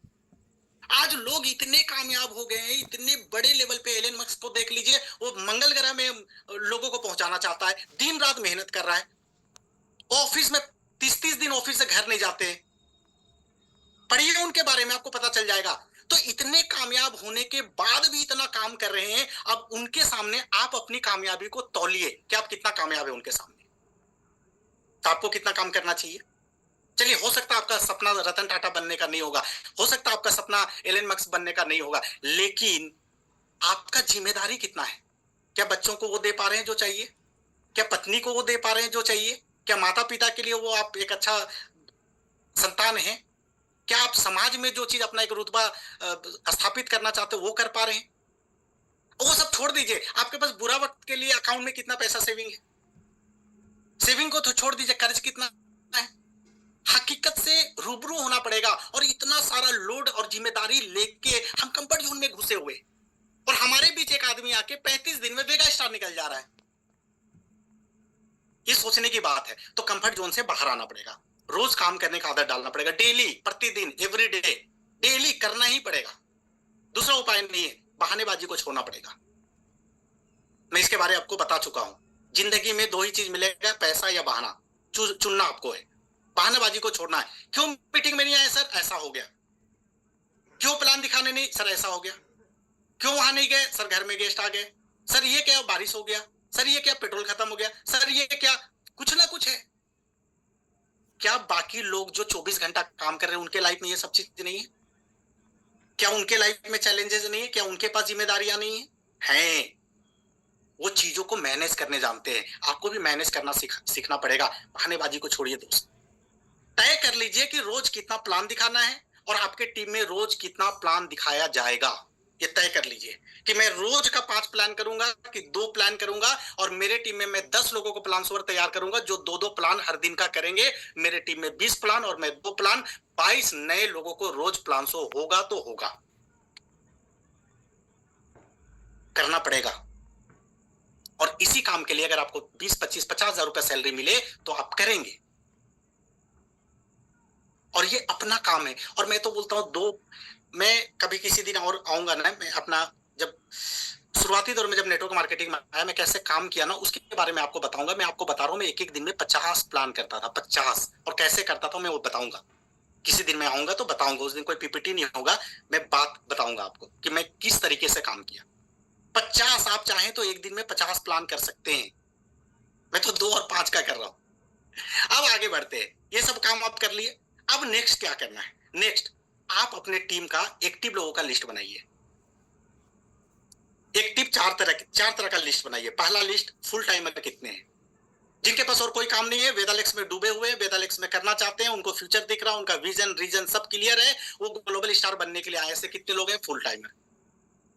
आज लोग इतने कामयाब हो गए हैं, इतने बड़े लेवल पे। एलन मस्क को देख लीजिए, वो मंगल ग्रह में लोगों को पहुंचाना चाहता है, दिन रात मेहनत कर रहा है, ऑफिस में 30-30 दिन ऑफिस से घर नहीं जाते, पढ़िए उनके बारे में, आपको पता चल जाएगा। तो इतने कामयाब होने के बाद भी इतना काम कर रहे हैं, अब उनके सामने आप अपनी कामयाबी को तौलिए कि आप कितना कामयाब है उनके सामने। तो आपको कितना काम करना चाहिए? चलिए, हो सकता है आपका सपना रतन टाटा बनने का नहीं होगा, हो सकता है आपका सपना एलन मस्क बनने का नहीं होगा, लेकिन आपका जिम्मेदारी कितना है? क्या बच्चों को वो दे पा रहे हैं जो चाहिए? क्या पत्नी को वो दे पा रहे हैं जो चाहिए? क्या माता पिता के लिए वो आप एक अच्छा संतान है? क्या आप समाज में जो चीज अपना एक रुतबा स्थापित करना चाहते हो वो कर पा रहे हैं? वो सब छोड़ दीजिए, आपके पास बुरा वक्त के लिए अकाउंट में कितना पैसा सेविंग है? सेविंग को तो छोड़ दीजिए, कर्ज कितना है? हकीकत से रूबरू होना पड़ेगा। और इतना सारा लोड और जिम्मेदारी लेके हम कंफर्ट जोन में घुसे हुए, और हमारे बीच एक आदमी आके 35 दिन में मेगा स्टार निकल जा रहा है। ये सोचने की बात है। तो कंफर्ट जोन से बाहर आना पड़ेगा, रोज काम करने का आदत डालना पड़ेगा, डेली, प्रतिदिन, एवरीडे, डेली करना ही पड़ेगा। दूसरा उपाय नहीं है, बहानेबाजी को छोड़ना पड़ेगा। मैं इसके बारे में आपको बता चुका हूं। जिंदगी में दो ही चीज मिलेगा, पैसा या बहाना। चुनना आपको है, बहानेबाजी को छोड़ना है। क्यों मीटिंग में नहीं आए सर? ऐसा हो गया। क्यों प्लान दिखाने नहीं? सर ऐसा हो गया। क्यों वहां नहीं गए? सर घर में गेस्ट आ गए। सर ये क्या, बारिश हो गया। सर ये क्या, पेट्रोल खत्म हो गया। सर ये क्या, कुछ ना कुछ है। क्या बाकी लोग जो 24 घंटा काम कर रहे हैं उनके लाइफ में ये सब चीज नहीं है? क्या उनके लाइफ में चैलेंजेस नहीं है? क्या उनके पास जिम्मेदारियां नहीं है? हैं। वो चीजों को मैनेज करने जानते हैं। आपको भी मैनेज करना सीखना पड़ेगा। बहानेबाजी को छोड़िए दोस्त। तय कर लीजिए कि रोज कितना प्लान दिखाना है और आपके टीम में रोज कितना प्लान दिखाया जाएगा। ये तय कर लीजिए कि मैं रोज का 5 प्लान करूंगा कि 2 प्लान करूंगा, और मेरे टीम में मैं 10 लोगों को प्लान ओवर तैयार करूंगा जो 2-2 प्लान हर दिन का करेंगे। मेरे टीम में 20 प्लान और मैं 2 प्लान, 22 नए लोगों को रोज प्लान शो होगा तो होगा। करना पड़ेगा। और इसी काम के लिए अगर आपको 20, 25, 50,000 रुपए सैलरी मिले तो आप करेंगे। और ये अपना काम है। और मैं तो बोलता हूं मैं कभी किसी दिन और आऊंगा ना, मैं अपना जब शुरुआती दौर में जब नेटवर्क मार्केटिंग में आया, मैं कैसे काम किया ना उसके बारे में आपको बताऊंगा। मैं आपको बता रहा हूं, मैं एक दिन में 50 प्लान करता था, 50। और कैसे करता था मैं वो बताऊंगा। किसी दिन मैं आऊंगा तो बताऊंगा। उस दिन कोई पीपीटी नहीं होगा, मैं बात बताऊंगा आपको कि मैं किस तरीके से काम किया। 50 आप चाहें तो एक दिन में 50 प्लान कर सकते हैं। मैं तो 2 और 5 का कर रहा हूं। अब आगे बढ़ते हैं। ये सब काम आप कर लिए। अब नेक्स्ट क्या करना है? नेक्स्ट आप अपने टीम का एक्टिव लोगों का लिस्ट बनाइए। एक्टिव 4 तरह का लिस्ट बनाइए। पहला लिस्ट, फुल टाइमर कितने हैं जिनके पास और कोई काम नहीं है, वेदालेक्स में डूबे हुए, वेदालेक्स में करना चाहते हैं, उनको फ्यूचर दिख रहा है, उनका विजन रीजन सब क्लियर है, वो ग्लोबल स्टार बनने के लिए आए। ऐसे कितने लोग हैं? Full timer.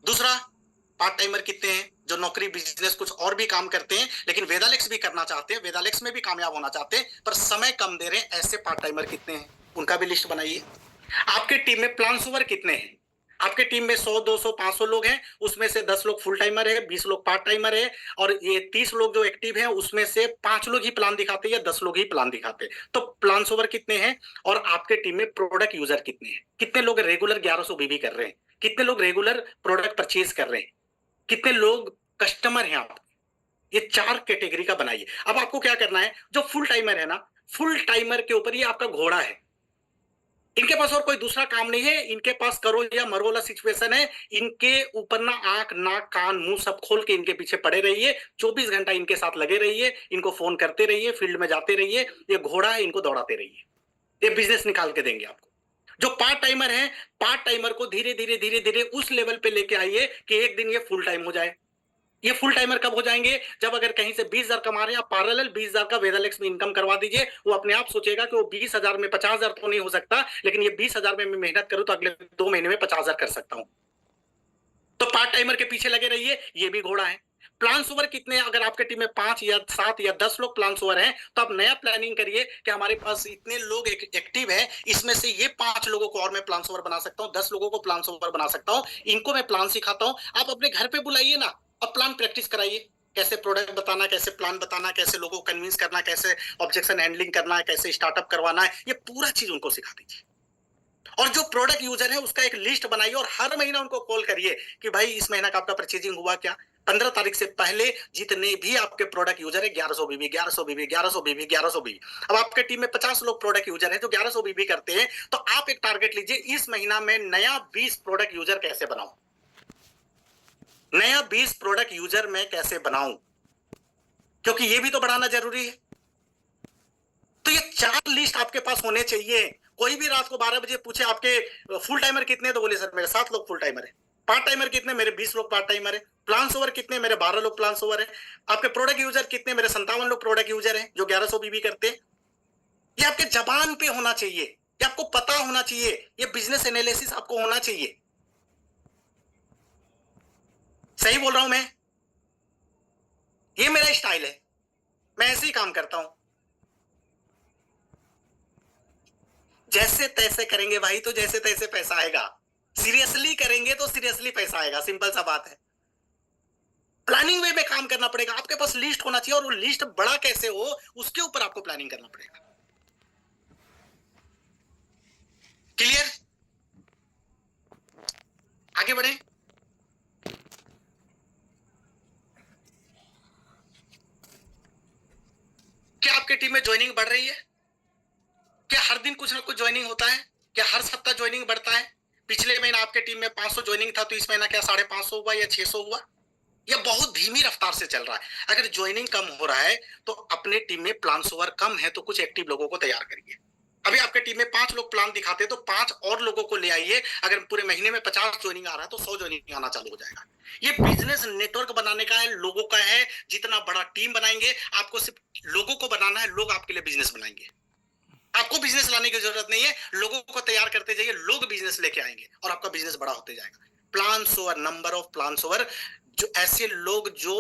दूसरा, पार्ट टाइमर कितने हैं जो नौकरी बिजनेस कुछ और भी काम करते हैं लेकिन वेदालेक्स भी करना चाहते हैं, वेदालेक्स में भी कामयाब होना चाहते हैं पर समय कम दे रहे हैं, ऐसे पार्ट टाइमर कितने हैं? उनका भी लिस्ट बनाइए। आपके टीम में प्लान ओवर कितने हैं? आपके टीम में 100, 200, 500 लोग हैं, उसमें से 10 लोग फुल टाइमर है, 20 लोग पार्ट टाइमर है, और ये 30 लोग जो एक्टिव हैं उसमें से 5 लोग ही प्लान दिखाते हैं या 10 लोग ही प्लान दिखाते हैं। तो प्लान ओवर कितने हैं? और आपके टीम में प्रोडक्ट यूजर कितने हैं? कितने लोग रेगुलर 1100 बीबी कर रहे हैं? कितने लोग रेगुलर प्रोडक्ट परचेज कर रहे हैं? कितने लोग कस्टमर हैं आप? ये 4 कैटेगरी का बनाइए। अब आपको क्या करना है, जो फुल टाइमर है ना, फुल टाइमर के ऊपर ये आपका घोड़ा है। इनके पास और कोई दूसरा काम नहीं है, इनके पास करो या मरो वाला सिचुएशन है। इनके ऊपर ना आंख नाक कान मुंह सब खोल के इनके पीछे पड़े रहिए, 24 घंटा इनके साथ लगे रहिए, इनको फोन करते रहिए, फील्ड में जाते रहिए। ये घोड़ा है, इनको दौड़ाते रहिए, ये बिजनेस निकाल के देंगे आपको। जो पार्ट टाइमर है, पार्ट टाइमर को धीरे धीरे धीरे धीरे उस लेवल पे लेके आइए कि एक दिन ये फुल टाइम हो जाए। ये फुल टाइमर कब हो जाएंगे? जब अगर कहीं से 20,000 कमा रहे हैं, आप पैरेलल 20,000 का वेदालेक्स में इनकम करवा दीजिए। वो अपने आप सोचेगा कि वो 20,000 में 50,000 तो नहीं हो सकता, लेकिन ये 20,000 में मैं मेहनत करूं तो अगले 2 महीने में 50,000 कर सकता हूं। तो पार्ट टाइमर के पीछे लगे रहिए, ये भी घोड़ा है। प्लान ओवर कितने? अगर आपके टीम में 5 या 7 या 10 लोग प्लान ओवर हैं तो आप नया प्लानिंग करिए कि हमारे पास इतने लोग एक्टिव हैं, इसमें से ये 5 लोगों को और मैं प्लान ओवर बना सकता हूं, 10 लोगों को प्लान ओवर बना सकता हूं, इनको मैं प्लान सिखाता हूं। आप अपने घर पे बुलाइए ना और प्लान प्रैक्टिस कराइए। कैसे प्रोडक्ट बताना, कैसे प्लान बताना, कैसे लोगों को कन्विंस करना, कैसे ऑब्जेक्शन हैंडलिंग करना है, कैसे स्टार्टअप करवाना है, ये पूरा चीज उनको सिखा दीजिए। और जो प्रोडक्ट यूजर है उसका एक लिस्ट बनाइए और हर महीना उनको कॉल करिए कि भाई इस महीना का आपका परचेजिंग हुआ क्या, 15 तारीख से पहले जितने भी आपके प्रोडक्ट यूजर है 1100 बीबी 1100 बीबी 1100 बीबी 1100 बीबी। अब आपके टीम में 50 लोग प्रोडक्ट यूजर हैं जो 1100 बीबी करते हैं, तो आप एक टारगेट लीजिए, इस महीना में नया 20 प्रोडक्ट यूजर कैसे बनाऊं, नया 20 प्रोडक्ट यूजर मैं कैसे बनाऊं, क्योंकि ये भी तो बढ़ाना जरूरी है। तो ये 4 लिस्ट आपके पास होने चाहिए। कोई भी रात को 12 बजे पूछे आपके फुल टाइमर कितने, तो बोले सर मेरे 7 लोग फुल टाइमर है। पार्ट टाइमर कितने, मेरे 20 लोग पार्ट टाइमर है। प्लान्स ओवर कितने, मेरे 12 लोग प्लान्स ओवर है। आपके प्रोडक्ट यूजर कितने, मेरे 57 लोग प्रोडक्ट यूजर हैं जो 1100 बीबी करते हैं। ये आपके जबान पे होना चाहिए, ये आपको पता होना चाहिए, ये बिजनेस एनालिसिस आपको होना चाहिए। सही बोल रहा हूं मैं? ये मेरा स्टाइल है, मैं ऐसे ही काम करता हूं। जैसे तैसे करेंगे भाई तो जैसे तैसे पैसा आएगा, सीरियसली करेंगे तो सीरियसली पैसा आएगा, सिंपल सा बात है। प्लानिंग वे में काम करना पड़ेगा, आपके पास लिस्ट होना चाहिए, और वो लिस्ट बड़ा कैसे हो उसके ऊपर आपको प्लानिंग करना पड़ेगा। क्लियर? आगे बढ़े। क्या आपके टीम में ज्वाइनिंग बढ़ रही है? क्या हर दिन कुछ ना कुछ ज्वाइनिंग होता है? क्या हर सप्ताह ज्वाइनिंग बढ़ता है? पिछले महीना आपके टीम में 500 ज्वाइनिंग था, तो इस महीना क्या 550 हुआ या 600 हुआ? यह बहुत धीमी रफ्तार से चल रहा है। अगर ज्वाइनिंग कम हो रहा है तो अपने टीम में प्लान ओवर कम है, तो कुछ एक्टिव लोगों को तैयार करिए। अभी आपके टीम में 5 लोग प्लान दिखाते हैं, तो 5 और लोगों को ले आइए। अगर पूरे महीने में 50 ज्वाइनिंग आ रहा है तो 100 ज्वाइनिंग आना चालू हो जाएगा। ये बिजनेस नेटवर्क बनाने का है, लोगों का है। जितना बड़ा टीम बनाएंगे, आपको सिर्फ लोगों को बनाना है, लोग आपके लिए बिजनेस बनाएंगे। आपको बिजनेस लाने की जरूरत नहीं है, लोगों को तैयार करते जाइए, लोग बिजनेस लेके आएंगे और आपका बिजनेस बड़ा होते जाएगा। Plan over, number of plan over, जो ऐसे लोग जो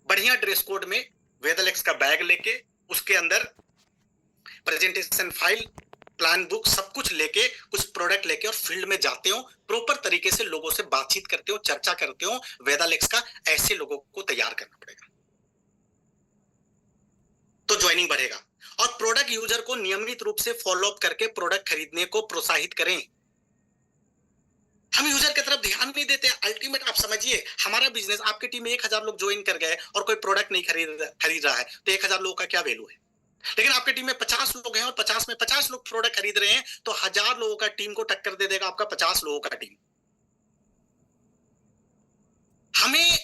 बढ़िया ड्रेस कोड में वेदलेक्स का बैग लेके, उसके अंदर प्रेजेंटेशन फाइल, प्लान बुक, सब कुछ लेके, कुछ प्रोडक्ट लेके और फील्ड में जाते हो, प्रॉपर तरीके से लोगों से बातचीत करते हो, चर्चा करते हो वेदालेक्स का, ऐसे लोगों को तैयार करना पड़ेगा, तो ज्वाइनिंग बढ़ेगा। और प्रोडक्ट यूजर को नियमित रूप से फॉलो अप करके प्रोडक्ट खरीदने को प्रोत्साहित करें। हम यूजर की तरफ ध्यान नहीं देते। अल्टीमेट आप समझिए, हमारा बिजनेस, आपकी टीम में 1000 लोग ज्वाइन कर गए और कोई प्रोडक्ट नहीं खरीद रहा है, तो 1000 लोगों का क्या वैल्यू है? लेकिन आपकी टीम में 50 लोग हैं और 50 में 50 लोग प्रोडक्ट खरीद रहे हैं, तो 1000 लोगों का टीम को टक्कर दे देगा आपका 50 लोगों का टीम। हमें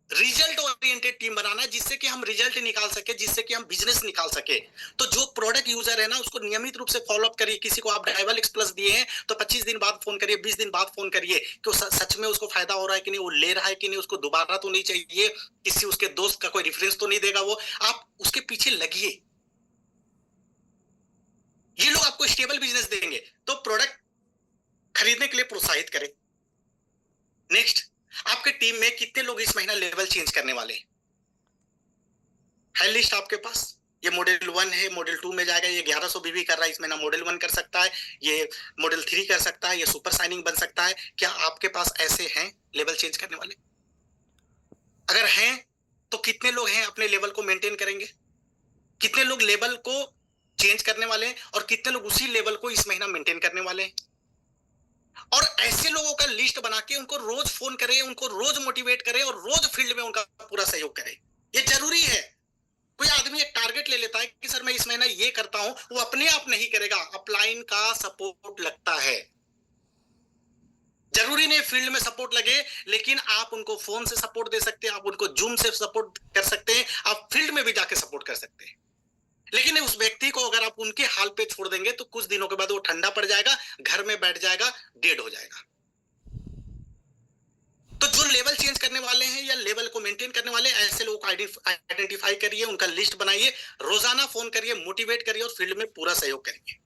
रिजल्ट ओरिएंटेड टीम बनाना है, जिससे कि हम रिजल्ट निकाल सके, जिससे कि हम बिजनेस निकाल सके। तो जो प्रोडक्ट यूजर है ना, उसको नियमित रूप से फॉलो अप करिए। किसी को आप ड्राइवर एक्स प्लस दिए हैं तो 25 दिन बाद फोन करिए, 20 दिन बाद फोन करिए कि सच में उसको फायदा हो रहा है कि नहीं, वो ले रहा है कि नहीं, उसको दोबारा तो नहीं चाहिए, किसी उसके दोस्त का कोई रेफरेंस तो नहीं देगा वो। आप उसके पीछे लगिए, ये लोग आपको स्टेबल बिजनेस देंगे। तो प्रोडक्ट खरीदने के लिए प्रोत्साहित करें। नेक्स्ट, आपके टीम में कितने लोग इस महीना लेवल चेंज करने वाले हैं? है लिस्ट आपके पास? ये मॉडल 1 है, मॉडल 2 में जाएगा, ये 1100 बीबी कर रहा है, इस महीना मॉडल 1 कर सकता है, ये मॉडल 3 कर सकता है, ये सुपर साइनिंग बन सकता है। क्या आपके पास ऐसे हैं लेवल चेंज करने वाले? अगर हैं तो कितने लोग हैं अपने लेवल को मेंटेन करेंगे? कितने लोग लेवल को चेंज करने वाले हैं और कितने लोग उसी लेवल को इस महीना मेंटेन करने वाले हैं? और ऐसे लोगों का लिस्ट बना के उनको रोज फोन करें, उनको रोज मोटिवेट करें और रोज फील्ड में उनका पूरा सहयोग करें। ये जरूरी है। कोई आदमी एक टारगेट ले लेता है कि सर मैं इस महीना ये करता हूं, वो अपने आप नहीं करेगा, अपलाइन का सपोर्ट लगता है। जरूरी नहीं फील्ड में सपोर्ट लगे, लेकिन आप उनको फोन से सपोर्ट दे सकते हैं, आप उनको जूम से सपोर्ट कर सकते हैं, आप फील्ड में भी जाके सपोर्ट कर सकते हैं। लेकिन उस व्यक्ति को अगर आप उनके हाल पे छोड़ देंगे तो कुछ दिनों के बाद वो ठंडा पड़ जाएगा, घर में बैठ जाएगा, डेड हो जाएगा। तो जो लेवल चेंज करने वाले हैं या लेवल को मेंटेन करने वाले हैं, ऐसे लोगों को आइडेंटिफाई करिए, उनका लिस्ट बनाइए, रोजाना फोन करिए, मोटिवेट करिए और फील्ड में पूरा सहयोग करिए।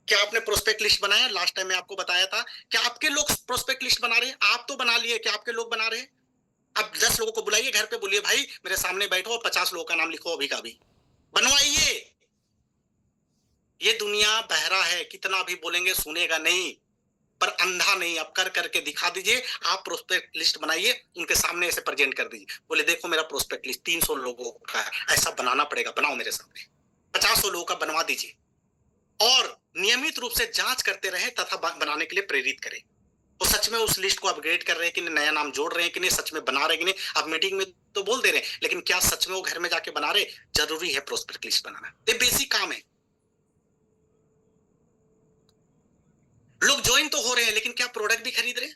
क्या आपने प्रोस्पेक्ट लिस्ट बनाया? लास्ट टाइम मैं आपको बताया था। क्या आपके लोग प्रोस्पेक्ट लिस्ट बना रहे हैं? आप तो बना लिए, क्या आपके लोग बना रहे हैं? अब 10 लोगों को बुलाइए घर पे, बोलिए भाई मेरे सामने बैठो और 50 लोगों का नाम लिखो अभी का अभी, बनवाइए। ये दुनिया बहरा है, कितना भी बोलेंगे सुनेगा नहीं, पर अंधा नहीं। आप कर करके दिखा दीजिए। आप प्रोस्पेक्ट लिस्ट बनाइए, उनके सामने ऐसे प्रेजेंट कर दीजिए, बोले देखो मेरा प्रोस्पेक्ट लिस्ट 300 लोगों का है, ऐसा बनाना पड़ेगा, बनाओ मेरे सामने। 50 लोगों का बनवा दीजिए और नियमित रूप से जांच करते रहे तथा बनाने के लिए प्रेरित करें। तो सच में उस लिस्ट को अपग्रेड कर रहे हैं कि नहीं, नया नाम जोड़ रहे हैं कि नहीं, सच में बना रहे हैं कि नहीं। आप मीटिंग में तो बोल दे रहे हैं, लेकिन क्या सच में वो घर में जाके बना रहे? जरूरी है प्रोस्पेक्ट लिस्ट बनाना, ये बेसिक काम है। लोग ज्वाइन तो हो रहे हैं, लेकिन क्या प्रोडक्ट भी खरीद रहे हैं?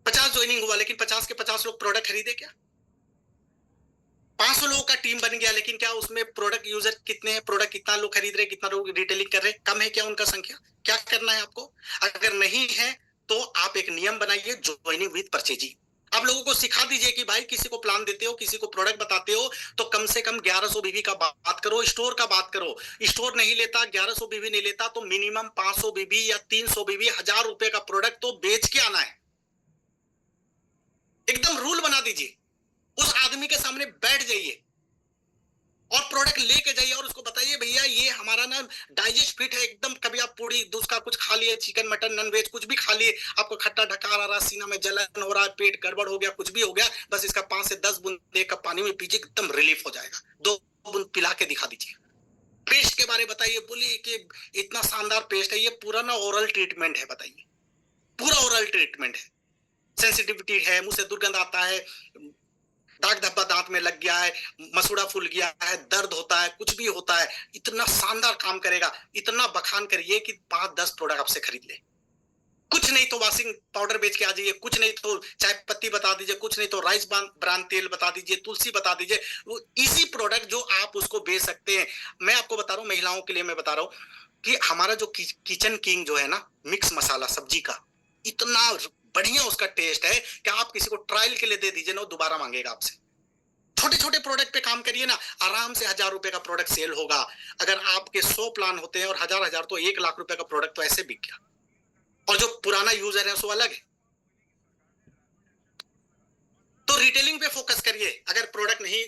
50 ज्वाइनिंग हुआ, लेकिन 50 के 50 लोग प्रोडक्ट खरीदे क्या? 500 लोगों का टीम बन गया, लेकिन क्या उसमें प्रोडक्ट यूजर कितने हैं? प्रोडक्ट कितना लोग खरीद रहे हैं, कितना लोग रिटेलिंग कर रहे हैं? कम है क्या उनका संख्या? क्या करना है आपको? अगर नहीं है तो आप एक नियम बनाइए, ज्वाइनिंग विद परचेजिंग। आप लोगों को सिखा दीजिए कि भाई किसी को प्लान देते हो, किसी को प्रोडक्ट बताते हो, तो कम से कम 1100 बीबी का बात करो, स्टोर का बात करो। स्टोर नहीं लेता, 1100 बीबी नहीं लेता, तो मिनिमम 500 बीबी या 300 बीबी, 1000 रुपए का प्रोडक्ट तो बेच के आना है। एकदम रूल बना दीजिए, उस आदमी के सामने बैठ जाइए और प्रोडक्ट लेके जाइए और उसको बताइए भैया ये हमारा ना डाइजेस्ट फिट है एकदम। कभी आप पूरी दूसरा कुछ खा लिए, चिकन मटन नॉन वेज कुछ भी खा लिए, आपको खट्टा ढकार आ रहा, सीना में जलन हो रहा है, पेट गड़बड़ हो गया, कुछ भी हो गया, बस इसका 5 से 10 बूंद एक कप पानी में पीजिए, एकदम रिलीफ हो जाएगा। 2 बूंद पिला के दिखा दीजिए। पेस्ट के बारे बताइए, बोलिए कि इतना शानदार पेस्ट है, ये पूरा ना ओरल ट्रीटमेंट है, बताइए पूरा ओरल ट्रीटमेंट है। सेंसिटिविटी है, मुंह से दुर्गंध आता है, दाग धब्बा दांत में लग गया है, मसूड़ा फूल गया है, दर्द होता है, कुछ भी होता है, इतना शानदार काम करेगा। इतना बखान करिए कि 5-10 प्रोडक्ट आपसे खरीद ले। कुछ नहीं तो वॉशिंग पाउडर बेच के आ जाइए, कुछ नहीं तो चाय पत्ती बता दीजिए, कुछ नहीं तो राइस ब्रांड तेल बता दीजिए, तुलसी बता दीजिए, वो इसी प्रोडक्ट जो आप उसको बेच सकते हैं। मैं आपको बता रहा हूँ, महिलाओं के लिए मैं बता रहा हूँ कि हमारा जो किचन किंग जो है ना, मिक्स मसाला सब्जी का, इतना बढ़िया उसका टेस्ट है कि आप किसी को ट्रायल के लिए दे दीजिए ना, वो दोबारा मांगेगा आपसे। छोटे छोटे प्रोडक्ट पे काम करिए ना, आराम से 1000 रुपए का प्रोडक्ट सेल होगा। अगर आपके 100 प्लान होते हैं और 1000 तो 1 लाख रुपए का प्रोडक्ट तो ऐसे बिक गया। और जो पुराना यूजर है उसको अलग है। तो रिटेलिंग पे फोकस करिए। अगर प्रोडक्ट नहीं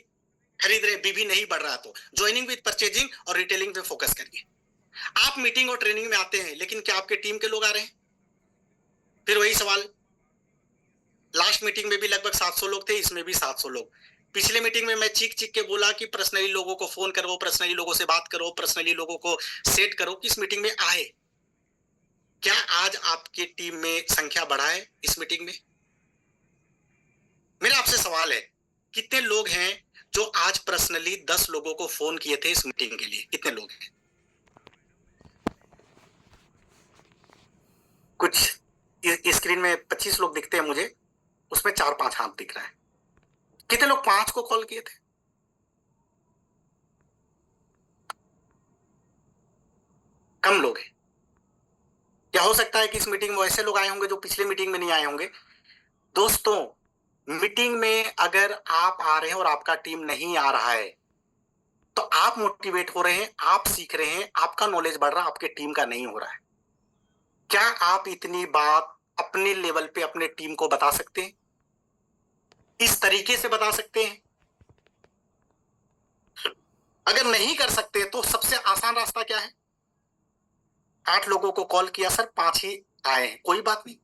खरीद रहे, बीबी नहीं बढ़ रहा, तो ज्वाइनिंग विद परचेजिंग और रिटेलिंग पे फोकस करिए। आप मीटिंग और ट्रेनिंग में आते हैं, लेकिन क्या आपके टीम के लोग आ रहे हैं? फिर वही सवाल, लास्ट मीटिंग में भी लगभग 700 लोग थे, इसमें भी 700 लोग। पिछले मीटिंग में मैं चीख चीख के बोला कि पर्सनली लोगों को फोन करो, पर्सनली लोगों से बात करो, पर्सनली लोगों को सेट करो कि इस मीटिंग में आए। क्या आज आपकी टीम में संख्या बढ़ा है इस मीटिंग में? मेरा आपसे सवाल है, कितने लोग हैं जो आज पर्सनली 10 लोगों को फोन किए थे इस मीटिंग के लिए? कितने लोग हैं? कुछ स्क्रीन में 25 लोग दिखते हैं मुझे, उसमें 4-5 हाथ दिख रहा है। कितने लोग 5 को कॉल किए थे? कम लोग हैं। क्या हो सकता है कि इस मीटिंग में ऐसे लोग आए होंगे जो पिछले मीटिंग में नहीं आए होंगे? दोस्तों, मीटिंग में अगर आप आ रहे हैं और आपका टीम नहीं आ रहा है, तो आप मोटिवेट हो रहे हैं, आप सीख रहे हैं, आपका नॉलेज बढ़ रहा है, आपके टीम का नहीं हो रहा है। क्या आप इतनी बात अपने लेवल पे अपने टीम को बता सकते हैं? इस तरीके से बता सकते हैं? अगर नहीं कर सकते तो सबसे आसान रास्ता क्या है? 8 लोगों को कॉल किया सर, 5 ही आए हैं, कोई बात नहीं।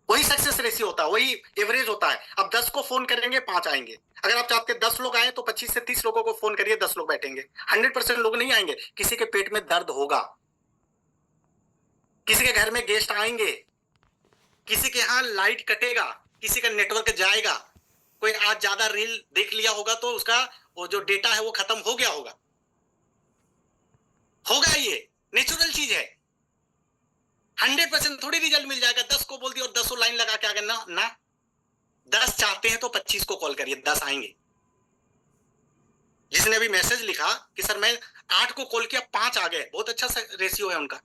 वही सक्सेस रेशियो होता है, वही एवरेज होता है। अब 10 को फोन करेंगे, 5 आएंगे। अगर आप चाहते हैं 10 लोग आए तो 25 से 30 लोगों को फोन करिए, 10 लोग बैठेंगे। 100% लोग नहीं आएंगे, किसी के पेट में दर्द होगा, किसी के घर में गेस्ट आएंगे, किसी के यहाँ लाइट कटेगा, किसी का नेटवर्क जाएगा, कोई आज ज्यादा रील देख लिया होगा तो उसका वो जो डेटा है वो खत्म हो गया होगा। ये नेचुरल चीज है। 100% थोड़ी रिजल्ट मिल जाएगा। 10 को बोल दिया और 10 लाइन लगा के आ गए ना। 10 चाहते हैं तो 25 को कॉल करिए, 10 आएंगे। जिसने अभी मैसेज लिखा कि सर मैं 8 को कॉल किया, 5 आ गए, बहुत अच्छा रेशियो है उनका।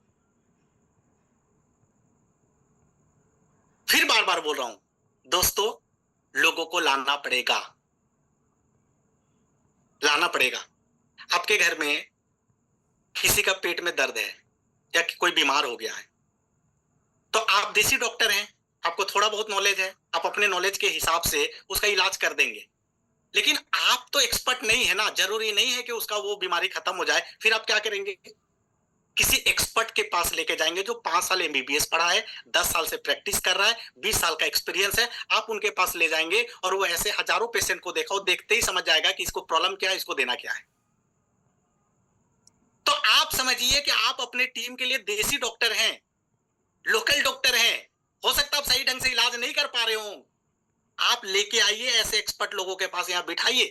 फिर बार बार बोल रहा हूं दोस्तों, लोगों को लाना पड़ेगा। आपके घर में किसी का पेट में दर्द है या कोई बीमार हो गया है, तो आप देसी डॉक्टर हैं, आपको थोड़ा बहुत नॉलेज है, आप अपने नॉलेज के हिसाब से उसका इलाज कर देंगे। लेकिन आप तो एक्सपर्ट नहीं है ना, जरूरी नहीं है कि उसका वो बीमारी खत्म हो जाए। फिर आप क्या करेंगे? किसी एक्सपर्ट के पास लेके जाएंगे जो 5 साल एमबीबीएस पढ़ा है, 10 साल से प्रैक्टिस कर रहा है, 20 साल का एक्सपीरियंस है। आप उनके पास ले जाएंगे और वो ऐसे हजारों पेशेंट को देखा, देखते ही समझ जाएगा कि इसको प्रॉब्लम क्या है, इसको देना क्या है। तो आप समझिए कि आप अपने टीम के लिए देसी डॉक्टर हैं। लोकल डॉक्टर हैं, हो सकता है आप सही ढंग से इलाज नहीं कर पा रहे हो, आप लेके आइए ऐसे एक्सपर्ट लोगों के पास, यहां बिठाइए,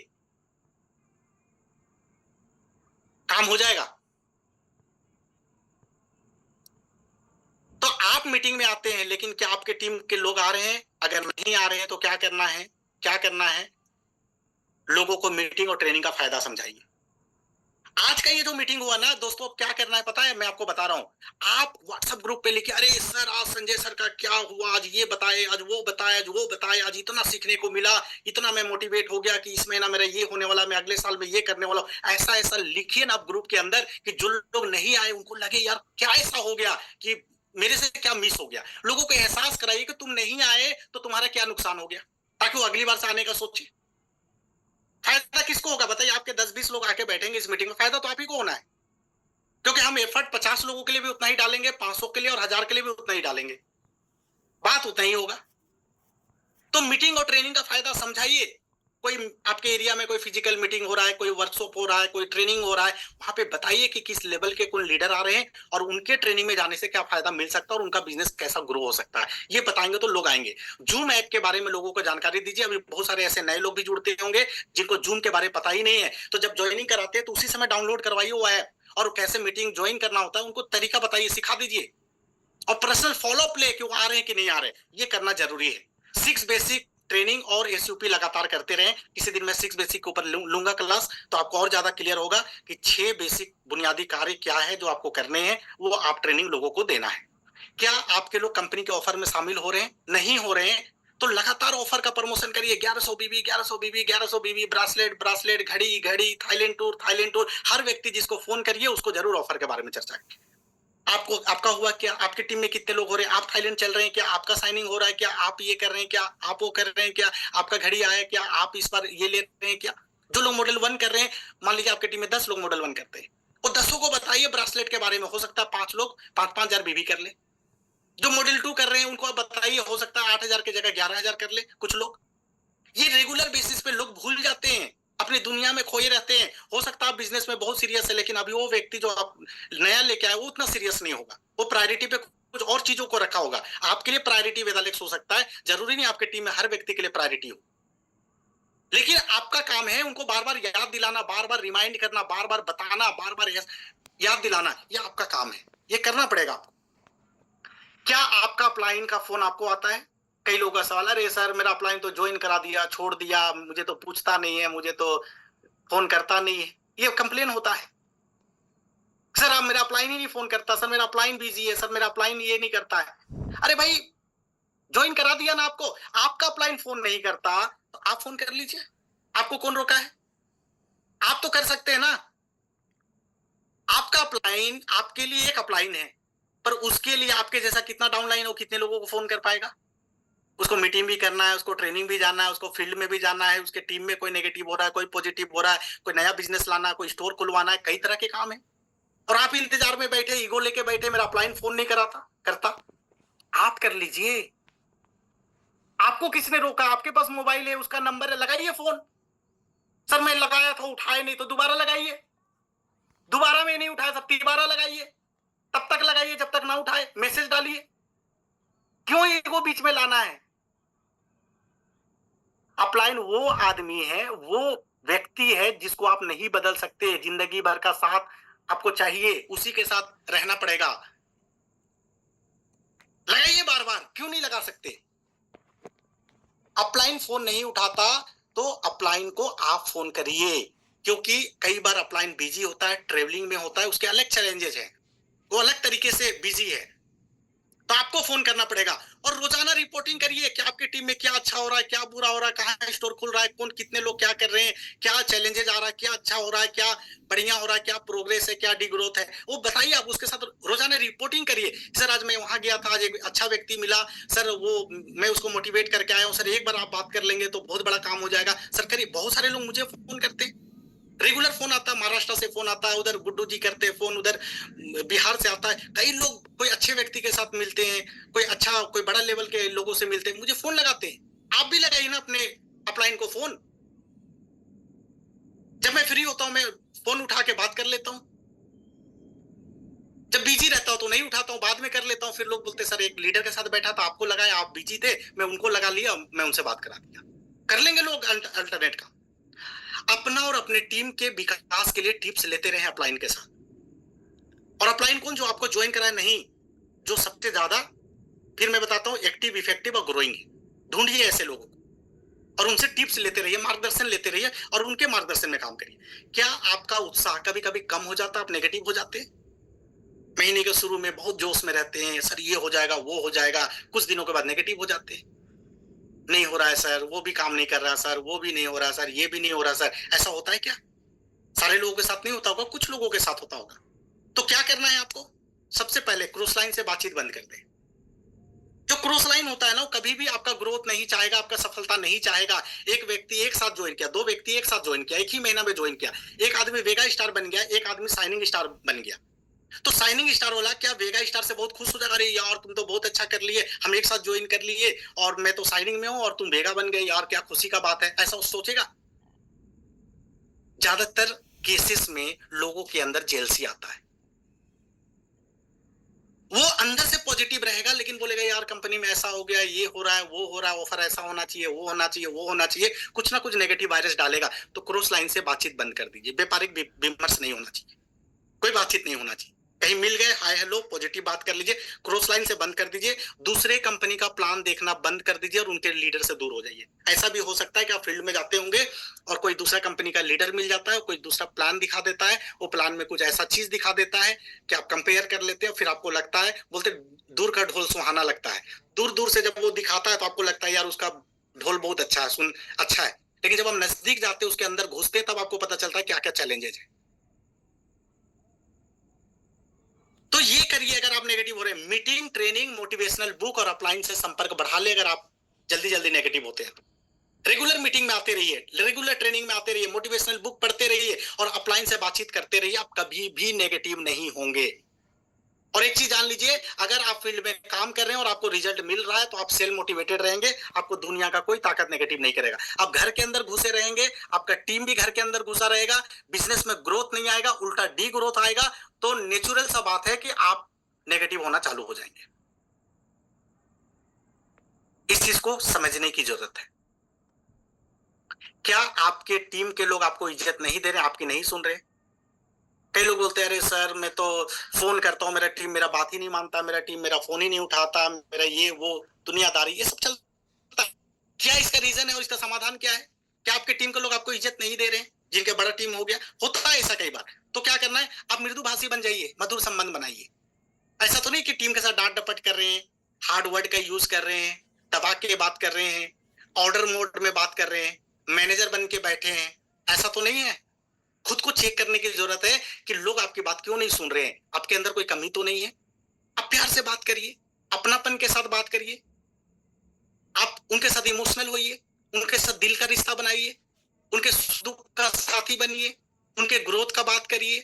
काम हो जाएगा। तो आप मीटिंग में आते हैं, लेकिन क्या आपके टीम के लोग आ रहे हैं? अगर नहीं आ रहे हैं तो क्या करना है? क्या करना है? लोगों को मीटिंग और ट्रेनिंग का फायदा समझाइए। आज का ये जो मीटिंग हुआ ना दोस्तों, क्या करना है पता है? मैं आपको बता रहा हूं। आप व्हाट्सएप ग्रुप पे लिखिए, अरे सर आज संजय सर का क्या हुआ, आज ये बताए, आज वो बताए, आज वो बताए, आज इतना सीखने को मिला, इतना मैं मोटिवेट हो गया कि इस महीना मेरा ये होने वाला, मैं अगले साल में ये करने वाला हूं। ऐसा ऐसा लिखिए ना आप ग्रुप के अंदर कि जो लोग नहीं आए उनको लगे यार क्या ऐसा हो गया कि मेरे से क्या मिस हो गया। लोगों को एहसास कराइए कि तुम नहीं आए तो तुम्हारा क्या नुकसान हो गया, ताकि वो अगली बार से आने का सोचे। फायदा किसको होगा बताइए? आपके 10-20 लोग आके बैठेंगे इस मीटिंग में, फायदा तो आप ही को होना है, क्योंकि हम एफर्ट 50 लोगों के लिए भी उतना ही डालेंगे, 500 के लिए और 1000 के लिए भी उतना ही डालेंगे, बात उतना ही होगा। तो मीटिंग और ट्रेनिंग का फायदा समझाइए। कोई आपके एरिया में कोई फिजिकल मीटिंग हो रहा है, कोई वर्कशॉप हो रहा है, कोई ट्रेनिंग हो रहा है, वहां पे बताइए कि किस लेवल के कौन लीडर आ रहे हैं और उनके ट्रेनिंग में जाने से क्या फायदा मिल सकता है और उनका बिजनेस कैसा ग्रो हो सकता है। ये बताएंगे तो लोग आएंगे। जूम ऐप के बारे में लोगों को जानकारी दीजिए। अभी बहुत सारे ऐसे नए लोग भी जुड़ते होंगे जिनको जूम के बारे में पता ही नहीं है, तो जब ज्वाइनिंग कराते हैं तो उसी समय डाउनलोड करवाइए वो ऐप, और कैसे मीटिंग ज्वाइन करना होता है उनको तरीका बताइए, सिखा दीजिए, और पर्सनल फॉलोअप ले कि वो आ रहे हैं कि नहीं आ रहे, ये करना जरूरी है। 6 बेसिक ट्रेनिंग और एसयूपी लगातार करते रहें। किसी दिन मैं 6 बेसिक के ऊपर लूंगा क्लास, तो आपको और ज्यादा क्लियर होगा कि 6 बेसिक बुनियादी कार्य क्या है जो आपको करने हैं, वो आप ट्रेनिंग लोगों को देना है। क्या आपके लोग कंपनी के ऑफर में शामिल हो रहे हैं? नहीं हो रहे हैं तो लगातार ऑफर का प्रमोशन करिए। 1100 बीबी, 1100 बीबी, 1100 बीबी, ब्रासलेट ब्रासलेट, घड़ी घड़ी, थाईलैंड टूर थाईलैंड टूर। हर व्यक्ति जिसको फोन करिए उसको जरूर ऑफर के बारे में चर्चा करिए। आपको आपका हुआ क्या? आपकी टीम में कितने लोग हो रहे हैं? आप थाईलैंड चल रहे हैं क्या? आपका साइनिंग हो रहा है क्या? आप ये कर रहे हैं क्या? आप वो कर रहे हैं क्या? आपका घड़ी आया क्या? आप इस बार ये ले रहे हैं क्या? जो लोग मॉडल 1 कर रहे हैं, मान लीजिए आपकी टीम में 10 लोग मॉडल 1 करते हैं, वो 10 को बताइए ब्रासलेट के बारे में। हो सकता है 5 लोग 5-5 हजार बीबी कर ले। जो मॉडल 2 कर रहे हैं उनको आप बताइए, हो सकता है 8,000 की जगह 11,000 कर ले कुछ लोग। ये रेगुलर बेसिस पे लोग भूल जाते हैं, अपनी दुनिया में खोए रहते हैं। हो सकता है आप बिजनेस में बहुत सीरियस है, लेकिन अभी वो व्यक्ति जो आप नया लेके आए वो उतना सीरियस नहीं होगा, वो प्रायोरिटी पे कुछ और चीजों को रखा होगा। आपके लिए प्रायोरिटी वेदालेक्स हो सकता है, जरूरी नहीं आपके टीम में हर व्यक्ति के लिए प्रायोरिटी हो, लेकिन आपका काम है उनको बार बार याद दिलाना, बार बार रिमाइंड करना, बार बार बताना, बार बार याद दिलाना। यह आपका काम है, ये करना पड़ेगा आपको। क्या आपका अपलाइन का फोन आपको आता है? कई लोगों का सवाल, अरे सर मेरा अपलाइन तो ज्वाइन करा दिया, छोड़ दिया, मुझे तो पूछता नहीं है, मुझे तो फोन करता नहीं है। ये कंप्लेन होता है, सर आप मेरा अपलाइन ही नहीं फोन करता, सर मेरा अपलाइन बिजी है, सर मेरा अपलाइन ये नहीं करता है। अरे भाई ज्वाइन करा दिया ना आपको, आपका अपलाइन फोन नहीं करता तो आप फोन कर लीजिए। आपको कौन रोका है? आप तो कर सकते हैं ना। आपका अपलाइन आपके लिए एक अपलाइन है, पर उसके लिए आपके जैसा कितना डाउनलाइन हो, कितने लोगों को फोन कर पाएगा? उसको मीटिंग भी करना है, उसको ट्रेनिंग भी जाना है, उसको फील्ड में भी जाना है, उसके टीम में कोई नेगेटिव हो रहा है, कोई पॉजिटिव हो रहा है, कोई नया बिजनेस लाना है, कोई स्टोर खुलवाना है, कई तरह के काम है। और आप इंतजार में बैठे, ईगो लेके बैठे, मेरा अपलाइन फोन नहीं कराता करता। आप कर लीजिए। आपको किसने रोका? आपके पास मोबाइल है, उसका नंबर है, लगाइए फोन। सर मैं लगाया था उठाए नहीं, तो दोबारा लगाइए। दोबारा में नहीं उठाया, सब 3 बार लगाइए, तब तक लगाइए जब तक ना उठाए, मैसेज डालिए। क्यों ईगो बीच में लाना है? अपलाइन वो आदमी है, वो व्यक्ति है जिसको आप नहीं बदल सकते। जिंदगी भर का साथ आपको चाहिए, उसी के साथ रहना पड़ेगा। लगाइए बार बार, क्यों नहीं लगा सकते? अपलाइन फोन नहीं उठाता तो अपलाइन को आप फोन करिए, क्योंकि कई बार अपलाइन बिजी होता है, ट्रेवलिंग में होता है, उसके अलग चैलेंजेस हैं, वो अलग तरीके से बिजी है, तो आपको फोन करना पड़ेगा। और रोजाना रिपोर्टिंग करिए कि आपकी टीम में क्या अच्छा हो रहा है, क्या बुरा हो रहा है, कहाँ स्टोर खुल रहा है, कौन कितने लोग क्या कर रहे हैं, क्या चैलेंजेस आ रहा है, क्या अच्छा हो रहा है, क्या बढ़िया हो रहा है, क्या प्रोग्रेस है, क्या डिग्रोथ है, वो बताइए। आप उसके साथ रोजाना रिपोर्टिंग करिए। सर आज मैं वहां गया था, आज एक अच्छा व्यक्ति मिला, सर वो मैं उसको मोटिवेट करके आया हूँ, सर एक बार आप बात कर लेंगे तो बहुत बड़ा काम हो जाएगा। सर करिए। बहुत सारे लोग मुझे फोन करते हैं, रेगुलर फोन आता है, महाराष्ट्र से फोन आता है, उधर गुड्डू जी करते हैं फोन, उधर बिहार से आता है। कई लोग कोई अच्छे व्यक्ति के साथ मिलते हैं, कोई अच्छा कोई बड़ा लेवल के लोगों से मिलते हैं, मुझे फोन लगाते हैं। आप भी लगाइए ना अपने अपलाइन को फोन। जब मैं फ्री होता हूं मैं फोन उठा के बात कर लेता हूं। जब बिजी रहता हूं तो नहीं उठाता हूं, बाद में कर लेता हूं। फिर लोग बोलते सर एक लीडर के साथ बैठा था, आपको लगा आप बिजी थे, मैं उनको लगा लिया, मैं उनसे बात करा दिया। कर लेंगे लोग अल्टरनेट का। अपना और अपने टीम के विकास के लिए टिप्स लेते रहे अपलाइन के साथ। और अपलाइन कौन, जो आपको ज्वाइन कराए नहीं, जो सबसे ज्यादा, फिर मैं बताता हूं, एक्टिव, इफेक्टिव और ग्रोइंग। ढूंढिए ऐसे लोगों को और उनसे टिप्स लेते रहिए, मार्गदर्शन लेते रहिए और उनके मार्गदर्शन में काम करिए। क्या आपका उत्साह कभी कभी कम हो जाता है, आप नेगेटिव हो जाते हैं? महीने के शुरू में बहुत जोश में रहते हैं, सर ये हो जाएगा वो हो जाएगा, कुछ दिनों के बाद नेगेटिव हो जाते हैं, नहीं हो रहा है सर, वो भी काम नहीं कर रहा सर, वो भी नहीं हो रहा सर, ये भी नहीं हो रहा सर। ऐसा होता है क्या? सारे लोगों के साथ नहीं होता होगा, कुछ लोगों के साथ होता होगा। तो क्या करना है आपको? सबसे पहले क्रॉस लाइन से बातचीत बंद कर दे। जो क्रॉस लाइन होता है ना, वो कभी भी आपका ग्रोथ नहीं चाहेगा, आपका सफलता नहीं चाहेगा। एक व्यक्ति एक साथ ज्वाइन किया, दो व्यक्ति एक साथ ज्वाइन किया, एक ही महीना में ज्वाइन किया, एक आदमी वेगा स्टार बन गया, एक आदमी शाइनिंग स्टार बन गया। तो शाइनिंग स्टार वाला क्या वेगा स्टार से बहुत खुश हो जाएगा, अरे यार तुम तो बहुत अच्छा कर लिए, हम एक साथ ज्वाइन कर लिए और मैं तो शाइनिंग में हूं और तुम वेगा बन गए, यार क्या खुशी का बात है, ऐसा सोचेगा? ज्यादातर केसेस में लोगों के अंदर जेलसी आता है। वो अंदर से पॉजिटिव रहेगा लेकिन बोलेगा यार कंपनी में ऐसा हो गया, ये हो रहा है, वो हो रहा है, ऑफर ऐसा होना चाहिए, वो होना चाहिए, वो होना चाहिए, कुछ ना कुछ नेगेटिव वायरस डालेगा। तो क्रॉस लाइन से बातचीत बंद कर दीजिए। व्यापारिक विमर्श नहीं होना चाहिए, कोई बातचीत नहीं होना चाहिए। कहीं मिल गए, हाय हेलो, पॉजिटिव बात कर लीजिए, क्रॉस लाइन से बंद कर दीजिए। दूसरे कंपनी का प्लान देखना बंद कर दीजिए और उनके लीडर से दूर हो जाइए। ऐसा भी हो सकता है कि आप फील्ड में जाते होंगे और कोई दूसरा कंपनी का लीडर मिल जाता है, कोई दूसरा प्लान दिखा देता है, वो प्लान में कुछ ऐसा चीज दिखा देता है कि आप कंपेयर कर लेते हैं, फिर आपको लगता है, बोलते दूर का ढोल सुहाना लगता है। दूर दूर से जब वो दिखाता है तो आपको लगता है यार उसका ढोल बहुत अच्छा है, सुन अच्छा है, लेकिन जब हम नजदीक जाते हैं, उसके अंदर घुसते हैं, तब आपको पता चलता है क्या क्या चैलेंजेस है। तो ये करिए अगर आप नेगेटिव हो रहे हैं। मीटिंग, ट्रेनिंग, मोटिवेशनल बुक और अपलाइन से संपर्क बढ़ा ले अगर आप जल्दी जल्दी नेगेटिव होते हैं। रेगुलर मीटिंग में आते रहिए, रेगुलर ट्रेनिंग में आते रहिए, मोटिवेशनल बुक पढ़ते रहिए और अपलाइन से बातचीत करते रहिए, आप कभी भी नेगेटिव नहीं होंगे। और एक चीज जान लीजिए, अगर आप फील्ड में काम कर रहे हैं और आपको रिजल्ट मिल रहा है तो आप सेल मोटिवेटेड रहेंगे, आपको दुनिया का कोई ताकत नेगेटिव नहीं करेगा। आप घर के अंदर घुसे रहेंगे, आपका टीम भी घर के अंदर घुसा रहेगा, बिजनेस में ग्रोथ नहीं आएगा, उल्टा डी ग्रोथ आएगा, तो नेचुरल सा बात है कि आप नेगेटिव होना चालू हो जाएंगे। इस चीज को समझने की जरूरत है। क्या आपके टीम के लोग आपको इज्जत नहीं दे रहे, आपकी नहीं सुन रहे? कई लोग बोलते हैं अरे सर मैं तो फोन करता हूँ, मेरा टीम मेरा बात ही नहीं मानता, मेरा टीम मेरा फोन ही नहीं उठाता, मेरा ये वो दुनियादारी, ये सब चलता है। क्या इसका रीजन है और इसका समाधान क्या है? क्या आपके टीम के लोग आपको इज्जत नहीं दे रहे हैं, जिनके बड़ा टीम हो गया? होता है ऐसा कई बार। तो क्या करना है, आप मृदुभाषी बन जाइए, मधुर संबंध बनाइए। ऐसा तो नहीं कि टीम के साथ डांट डपट कर रहे हैं, हार्ड वर्ड का यूज कर रहे हैं, दबा के बात कर रहे हैं, ऑर्डर मोड में बात कर रहे हैं, मैनेजर बन के बैठे हैं, ऐसा तो नहीं है। खुद को चेक करने की जरूरत है कि लोग आपकी बात क्यों नहीं सुन रहे हैं, आपके अंदर कोई कमी तो नहीं है। आप प्यार से बात करिए, अपनापन के साथ बात करिए, आप उनके साथ इमोशनल होइए, उनके साथ दिल का रिश्ता बनाइए, उनके दुख का साथी बनिए, उनके ग्रोथ का बात करिए,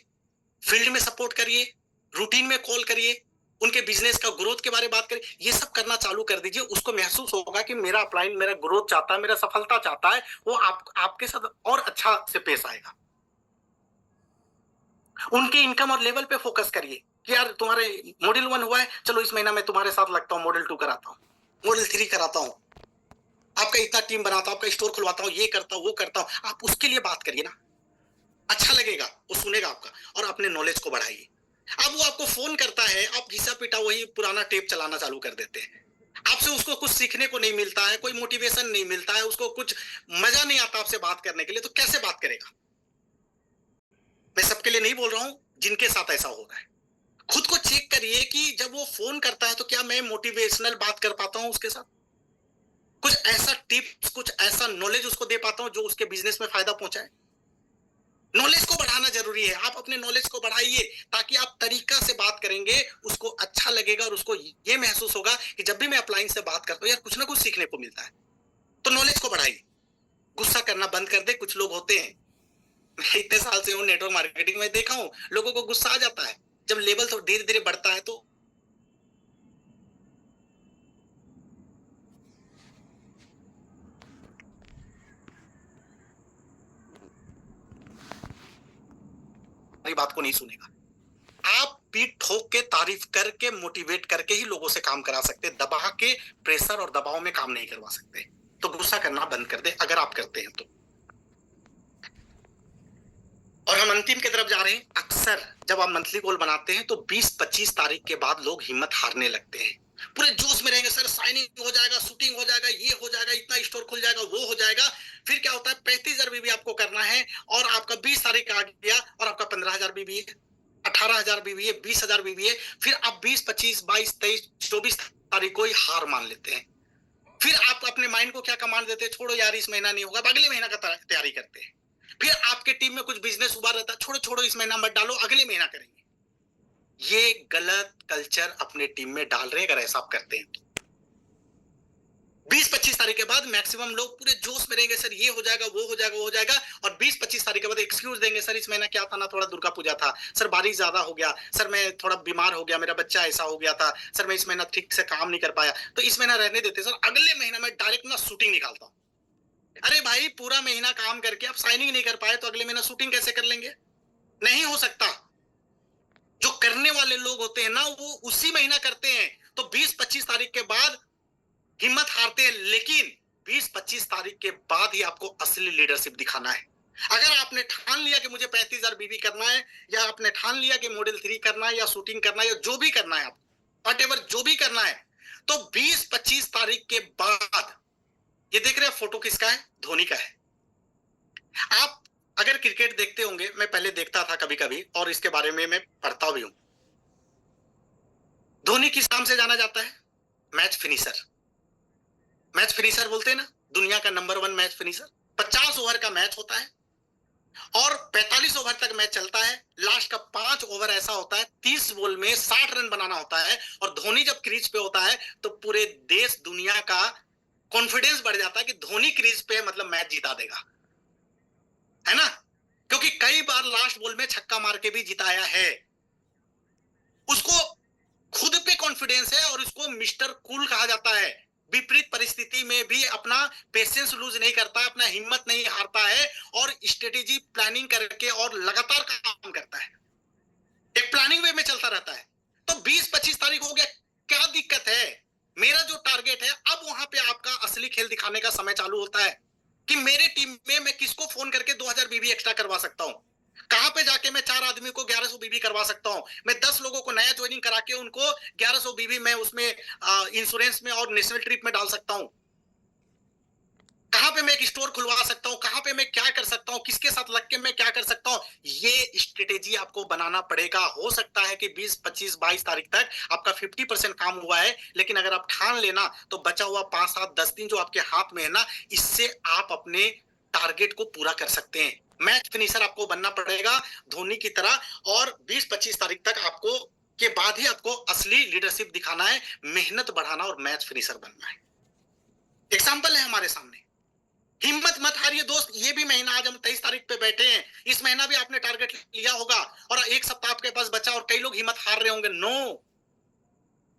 फील्ड में सपोर्ट करिए, रूटीन में कॉल करिए, उनके बिजनेस का ग्रोथ के बारे में बात करिए। ये सब करना चालू कर दीजिए, उसको महसूस होगा कि मेरा अपलाइन मेरा ग्रोथ चाहता है, मेरा सफलता चाहता है, वो आपके साथ और अच्छा से पेश आएगा। उनके इनकम और लेवल पे फोकस करिए कि यार तुम्हारे मॉड्यूल 1 हुआ है, चलो इस महीना में तुम्हारे साथ लगता हूँ, मॉड्यूल 2 कराता हूँ, मॉड्यूल 3 कराता हूँ, आपका इतना टीम बनाता हूँ, आपका स्टोर खुलवाता हूँ, ये करता हूँ, वो करता हूँ। आप उसके लिए बात करिए ना, अच्छा लगेगा, वो सुनेगा आपका। और अपने नॉलेज को बढ़ाइए। अब वो आपको फोन करता है, आप घिसा पिटा वही पुराना टेप चलाना चालू कर देते हैं। आपसे उसको कुछ सीखने को नहीं मिलता है, कोई मोटिवेशन नहीं मिलता है, उसको कुछ मजा नहीं आता आपसे बात करने के लिए, तो कैसे बात करेगा? मैं सबके लिए नहीं बोल रहा हूं, जिनके साथ ऐसा हो रहा है। खुद को चेक करिए कि जब वो फोन करता है तो क्या मैं मोटिवेशनल बात कर पाता हूं उसके साथ, कुछ ऐसा टिप्स, कुछ ऐसा नॉलेज उसको दे पाता हूं जो उसके बिजनेस में फायदा पहुंचाए। नॉलेज को बढ़ाना जरूरी है, आप अपने नॉलेज को बढ़ाइए, ताकि आप तरीका से बात करेंगे, उसको अच्छा लगेगा और उसको ये महसूस होगा कि जब भी मैं अपलाइन से बात करता हूँ यार कुछ ना कुछ सीखने को मिलता है। तो नॉलेज को बढ़ाइए, गुस्सा करना बंद कर दे। कुछ लोग होते हैं, मैं इतने साल से हूँ नेटवर्क मार्केटिंग में, देखा हूँ लोगों को गुस्सा आ जाता है जब लेवल तो धीरे धीरे बढ़ता है। तो हमारी बात को नहीं सुनेगा। आप पीठ ठोक के, तारीफ करके, मोटिवेट करके ही लोगों से काम करा सकते हैं। दबा के, प्रेशर और दबाव में काम नहीं करवा सकते। तो गुस्सा करना बंद कर दे अगर आप करते हैं तो। और हम अंतिम की तरफ जा रहे हैं। अक्सर जब आप मंथली गोल बनाते हैं तो 20-25 तारीख के बाद लोग हिम्मत हारने लगते हैं। पूरे जोश में रहेंगे, सर साइनिंग हो जाएगा, शूटिंग हो जाएगा, ये हो जाएगा, इतना स्टोर खुल जाएगा, वो हो जाएगा। फिर क्या होता है, 35,000 बीबी आपको करना है और आपका 20 तारीख आ गया और आपका 15,000 बीबी है, 18,000 बीबी है, 20,000 बीबी है। फिर आप 20, 25, 22, 23, 24 तारीख को ही हार मान लेते हैं। फिर आप अपने माइंड को क्या कमांड देते हैं, छोड़ो यार इस महीना नहीं होगा, अगले महीना का तैयारी करते हैं। फिर आपके टीम में कुछ बिजनेस उभा रहता है, छोड़ो छोड़ो इस महीना मत डालो, अगले महीना करेंगे। ये गलत कल्चर अपने टीम में डाल रहे हैं अगर ऐसा आप करते हैं। 20-25 तारीख के बाद मैक्सिमम लोग पूरे जोश में रहेंगे, सर ये हो जाएगा, वो हो जाएगा, वो हो जाएगा। और 20-25 तारीख के बाद एक्सक्यूज देंगे, सर इस महीना क्या था ना, थोड़ा दुर्गा पूजा था, सर बारिश ज्यादा हो गया, सर मैं थोड़ा बीमार हो गया, मेरा बच्चा ऐसा हो गया था, सर मैं इस महीना ठीक से काम नहीं कर पाया, तो इस महीना रहने देते सर, अगले महीना में डायरेक्ट ना शूटिंग निकालता हूँ। अरे भाई पूरा महीना काम करके आप साइनिंग नहीं कर पाए तो अगले महीना शूटिंग कैसे कर लेंगे? नहीं हो सकता। जो करने वाले लोग होते हैं ना वो उसी महीना करते हैं। तो 20-25 तारीख के बाद हिम्मत हारते हैं, लेकिन 20-25 तारीख के बाद ही आपको असली लीडरशिप दिखाना है। अगर आपने ठान लिया कि मुझे 35,000 बीबी करना है, या आपने ठान लिया कि मॉडल 3 करना है, या शूटिंग करना है, या जो भी करना है, आप व्हाटएवर जो भी करना है, तो 20-25 तारीख के बाद, ये देख रहे हैं फोटो किसका है? धोनी का है। आप अगर क्रिकेट देखते होंगे, मैं पहले देखता था कभी कभी और इसके बारे में मैं पढ़ता भी हूं। धोनी किस नाम से जाना जाता है? Match finisher. मैच फिनिशर बोलते हैं ना, दुनिया का नंबर 1 मैच फिनिशर। 50 ओवर का मैच होता है और 45 ओवर तक मैच चलता है। लास्ट का 5 ओवर ऐसा होता है, 30 बॉल में 60 रन बनाना होता है। और धोनी जब क्रीज पे होता है तो पूरे देश दुनिया का कॉन्फिडेंस बढ़ जाता है कि धोनी क्रीज पे मतलब मैच जिता देगा, है ना? क्योंकि कई बार लास्ट बॉल में छक्का मार के भी जिताया है। उसको खुद पे कॉन्फिडेंस है और उसको मिस्टर कूल कहा जाता है। विपरीत परिस्थिति में भी अपना पेशेंस लूज नहीं करता है, अपना हिम्मत नहीं हारता है और स्ट्रेटेजी प्लानिंग करके और लगातार काम करता है। एक प्लानिंग वे में चलता रहता है। तो 20-25 तारीख हो गया, क्या दिक्कत है? मेरा जो टारगेट है, अब वहां पे आपका असली खेल दिखाने का समय चालू होता है कि मेरे टीम में मैं किसको फोन करके 2000 बीबी एक्स्ट्रा करवा सकता हूं, कहां पे जाके मैं 4 आदमी को 1100 बीबी करवा सकता हूं, मैं 10 लोगों को नया ज्वाइनिंग करा के उनको 1100 बीबी मैं उसमें इंश्योरेंस में और नेशनल ट्रिप में डाल सकता हूं, कहां पे मैं एक स्टोर खुलवा सकता हूं, कहां पे मैं क्या कर सकता हूं, किसके साथ लग के मैं क्या कर सकता हूं। ये स्ट्रेटेजी आपको बनाना पड़ेगा। हो सकता है कि 20, 25, 22 तारीख तक आपका 50% काम हुआ है, लेकिन अगर आप ठान लेना तो बचा हुआ 5, 7, 10 दिन जो आपके हाथ में है ना, इससे आप अपने टारगेट को पूरा कर सकते हैं। मैच फिनिशर आपको बनना पड़ेगा धोनी की तरह। और 20-25 तारीख तक आपको के बाद ही आपको असली लीडरशिप दिखाना है, मेहनत बढ़ाना और मैच फिनिशर बनना है। एग्जाम्पल है हमारे सामने। हिम्मत मत हारिए दोस्त, ये भी महीना, आज हम 23 तारीख पे बैठे हैं, इस महीना भी आपने टारगेट लिया होगा और एक सप्ताह आपके पास बचा और कई लोग हिम्मत हार रहे होंगे। नो,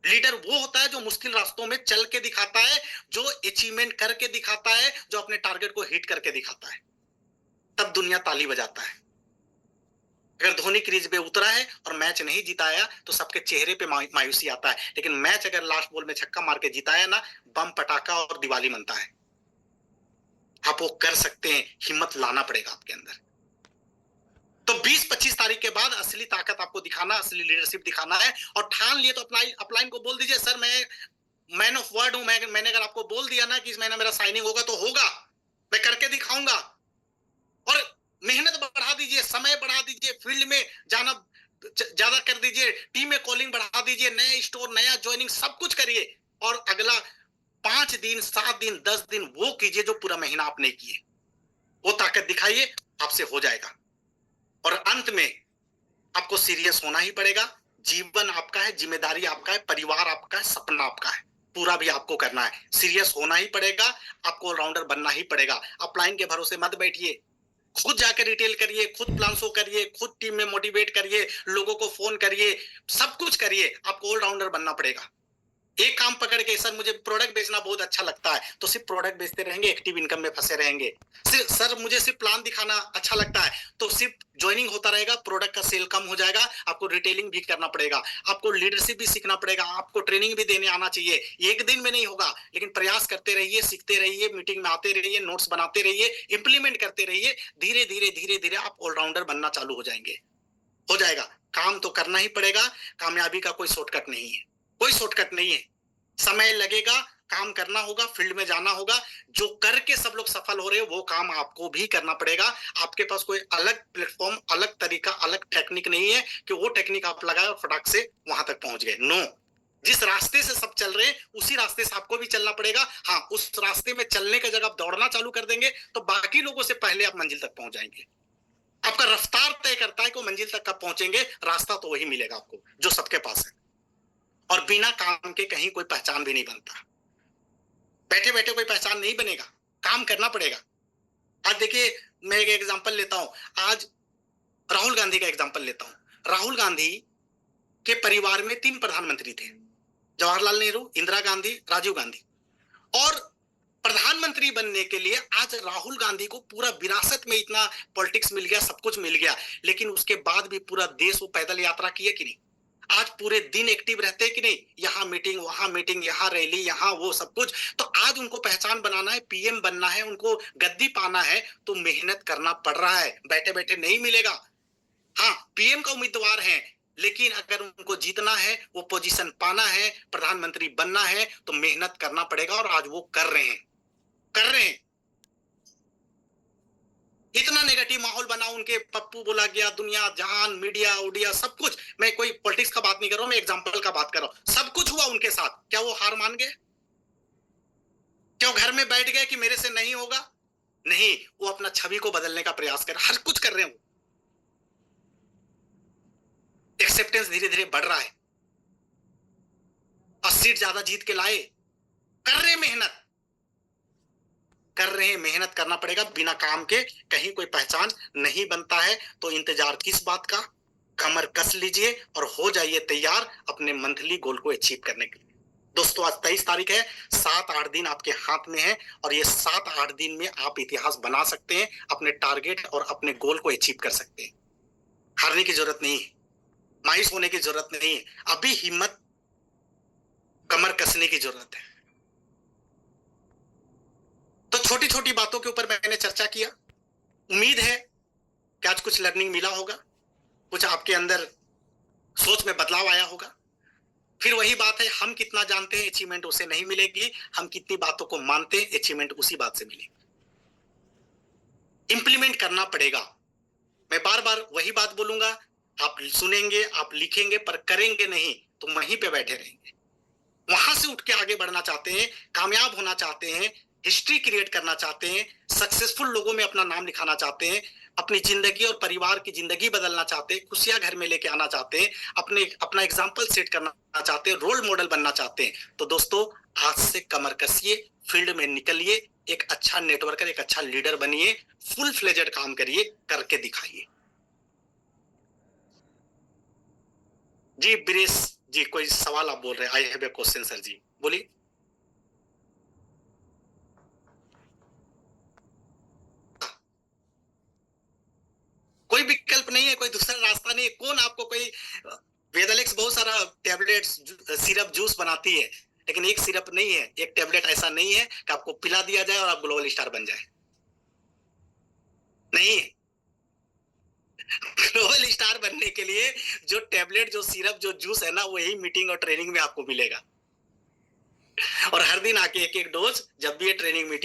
लीडर वो होता है जो मुश्किल रास्तों में चल के दिखाता है, जो अचीवमेंट करके दिखाता है, जो अपने टारगेट को हिट करके दिखाता है, तब दुनिया ताली बजाता है। अगर धोनी क्रीज पे उतरा है और मैच नहीं जिताया तो सबके चेहरे पे मायूसी आता है, लेकिन मैच अगर लास्ट बॉल में छक्का मार के जिताया ना, बम पटाखा और दिवाली मनता है। आप वो कर सकते हैं, हिम्मत लाना पड़ेगा आपके अंदर। तो 20-25 तारीख के बाद असली ताकत आपको दिखाना, असली लीडरशिप दिखाना है। और ठान लिए तो अपलाइन को बोल दीजिए, सर मैं मैन ऑफ वर्ड हूं, मैंने अगर आपको बोल दिया ना कि इस महीना मेरा साइनिंग होगा तो होगा, मैं करके दिखाऊंगा। और मेहनत बढ़ा दीजिए, समय बढ़ा दीजिए, फील्ड में जाना ज्यादा कर दीजिए, टीम में कॉलिंग बढ़ा दीजिए, नया स्टोर, नया ज्वाइनिंग, सब कुछ करिए। और अगला 5 दिन, 7 दिन, 10 दिन वो कीजिए जो पूरा महीना आप नहीं किए। वो ताकत दिखाइए, आपसे हो जाएगा। और अंत में आपको सीरियस होना ही पड़ेगा। जीवन आपका है, जिम्मेदारी आपका है, परिवार आपका है, सपना आपका है, पूरा भी आपको करना है। सीरियस होना ही पड़ेगा, आपको ऑलराउंडर बनना ही पड़ेगा। अपलाइन के भरोसे मत बैठिए, खुद जाकर रिटेल करिए, खुद प्लान शो करिए, खुद टीम में मोटिवेट करिए, लोगों को फोन करिए, सब कुछ करिए। आपको ऑलराउंडर बनना पड़ेगा। एक काम पकड़ के सर मुझे प्रोडक्ट बेचना बहुत अच्छा लगता है, तो सिर्फ प्रोडक्ट बेचते रहेंगे, एक्टिव इनकम में फंसे रहेंगे। सिर्फ सर मुझे सिर्फ प्लान दिखाना अच्छा लगता है, तो सिर्फ ज्वाइनिंग होता रहेगा, प्रोडक्ट का सेल कम हो जाएगा, आपको रिटेलिंग भी करना पड़ेगा, आपको लीडरशिप भी सीखना पड़ेगा, आपको ट्रेनिंग भी देने आना चाहिए। एक दिन में नहीं होगा, लेकिन प्रयास करते रहिए, सीखते रहिए, मीटिंग में आते रहिए, नोट्स बनाते रहिए, इंप्लीमेंट करते रहिए, धीरे धीरे धीरे धीरे आप ऑलराउंडर बनना चालू हो जाएंगे। हो जाएगा। काम तो करना ही पड़ेगा, कामयाबी का कोई शॉर्टकट नहीं है, कोई शॉर्टकट नहीं है। समय लगेगा, काम करना होगा, फील्ड में जाना होगा। जो करके सब लोग सफल हो रहे हैं वो काम आपको भी करना पड़ेगा। आपके पास कोई अलग प्लेटफॉर्म, अलग तरीका, अलग टेक्निक नहीं है कि वो टेक्निक आप लगाए और फटाक से वहां तक पहुंच गए। नो, जिस रास्ते से सब चल रहे हैं उसी रास्ते से आपको भी चलना पड़ेगा। हाँ, उस रास्ते में चलने का जगह आप दौड़ना चालू कर देंगे तो बाकी लोगों से पहले आप मंजिल तक पहुंच जाएंगे। आपका रफ्तार तय करता है कि मंजिल तक कब पहुंचेंगे, रास्ता तो वही मिलेगा आपको जो सबके पास है। और बिना काम के कहीं कोई पहचान भी नहीं बनता। बैठे बैठे कोई पहचान नहीं बनेगा, काम करना पड़ेगा। आज देखिए, मैं एक एग्जांपल लेता हूं। आज राहुल गांधी का एग्जांपल लेता हूं। राहुल गांधी के परिवार में 3 प्रधानमंत्री थे, जवाहरलाल नेहरू, इंदिरा गांधी, राजीव गांधी। और प्रधानमंत्री बनने के लिए आज राहुल गांधी को पूरा विरासत में इतना पॉलिटिक्स मिल गया, सब कुछ मिल गया, लेकिन उसके बाद भी पूरा देश वो पैदल यात्रा किए कि नहीं? आज पूरे दिन एक्टिव रहते हैं कि नहीं? यहाँ मीटिंग, यहाँ रैली, यहाँ वो सब कुछ। तो आज उनको पहचान बनाना है, पीएम बनना है, उनको गद्दी पाना है, तो मेहनत करना पड़ रहा है, बैठे बैठे नहीं मिलेगा। हाँ, पीएम का उम्मीदवार है, लेकिन अगर उनको जीतना है, वो पोजीशन पाना है, प्रधानमंत्री बनना है, तो मेहनत करना पड़ेगा। और आज वो कर रहे हैं। इतना नेगेटिव माहौल बना, उनके पप्पू बोला गया, दुनिया जहान, मीडिया उडिया सब कुछ। मैं कोई पॉलिटिक्स का बात नहीं कर रहा हूं, मैं एग्जांपल का बात कर रहा हूं। सब कुछ हुआ उनके साथ, क्या वो हार मान गए? क्या वो घर में बैठ गए कि मेरे से नहीं होगा? नहीं, वो अपना छवि को बदलने का प्रयास कर, हर कुछ कर रहे हैं। एक्सेप्टेंस धीरे धीरे बढ़ रहा है और सीट ज्यादा जीत के लाए। कर रहे मेहनत, कर रहे हैं, मेहनत करना पड़ेगा। बिना काम के कहीं कोई पहचान नहीं बनता है। तो इंतजार किस बात का? कमर कस लीजिए और हो जाइए तैयार अपने मंथली गोल को अचीव करने के लिए। दोस्तों, आज 23 तारीख है, 7-8 दिन आपके हाथ में है और ये 7-8 दिन में आप इतिहास बना सकते हैं, अपने टारगेट और अपने गोल को अचीव कर सकते हैं। हारने की जरूरत नहीं है, मायूस होने की जरूरत नहीं है। अभी हिम्मत, कमर कसने की जरूरत है। तो छोटी छोटी बातों के ऊपर मैंने चर्चा किया। उम्मीद है कि आज कुछ लर्निंग मिला होगा, कुछ आपके अंदर सोच में बदलाव आया होगा। फिर वही बात है, हम कितना जानते हैं अचीवमेंट उसे नहीं मिलेगी, हम कितनी बातों को मानते हैं अचीवमेंट उसी बात से मिलेगी। इंप्लीमेंट करना पड़ेगा। मैं बार बार वही बात बोलूंगा, आप सुनेंगे, आप लिखेंगे, पर करेंगे नहीं तो वहीं पे बैठे रहेंगे। वहां से उठ के आगे बढ़ना चाहते हैं, कामयाब होना चाहते हैं, हिस्ट्री क्रिएट करना चाहते हैं, सक्सेसफुल लोगों में अपना नाम लिखाना चाहते हैं, अपनी जिंदगी और परिवार की जिंदगी बदलना चाहते हैं, खुशियां घर में लेके आना चाहते हैं, अपना एग्जाम्पल सेट करना चाहते हैं, रोल मॉडल बनना चाहते हैं, तो दोस्तों आज से कमर कसिए, फील्ड में निकलिए, एक अच्छा नेटवर्कर, एक अच्छा लीडर बनिए, फुल फ्लेजेड काम करिए, करके दिखाइए। जी ब्रेस जी, कोई सवाल आप बोल रहे हैं? I have a question sir ji, बोलिए। कोई विकल्प नहीं है, कोई दूसरा रास्ता नहीं है। कौन आपको कोई वेदालेक्स बहुत सारा टैबलेट्स, सिरप, जूस बनाती है, लेकिन एक सिरप नहीं है, एक टैबलेट ऐसा नहीं है कि आपको पिला दिया जाए और आप ग्लोबल स्टार बन जाए। नहीं, ग्लोबल स्टार बनने के लिए जो टैबलेट, जो सिरप, जो जूस है ना, वही मीटिंग और ट्रेनिंग में आपको मिलेगा। और हर दिन आके एक एक डोज, जब भी ये ट्रेनिंग मीटिंग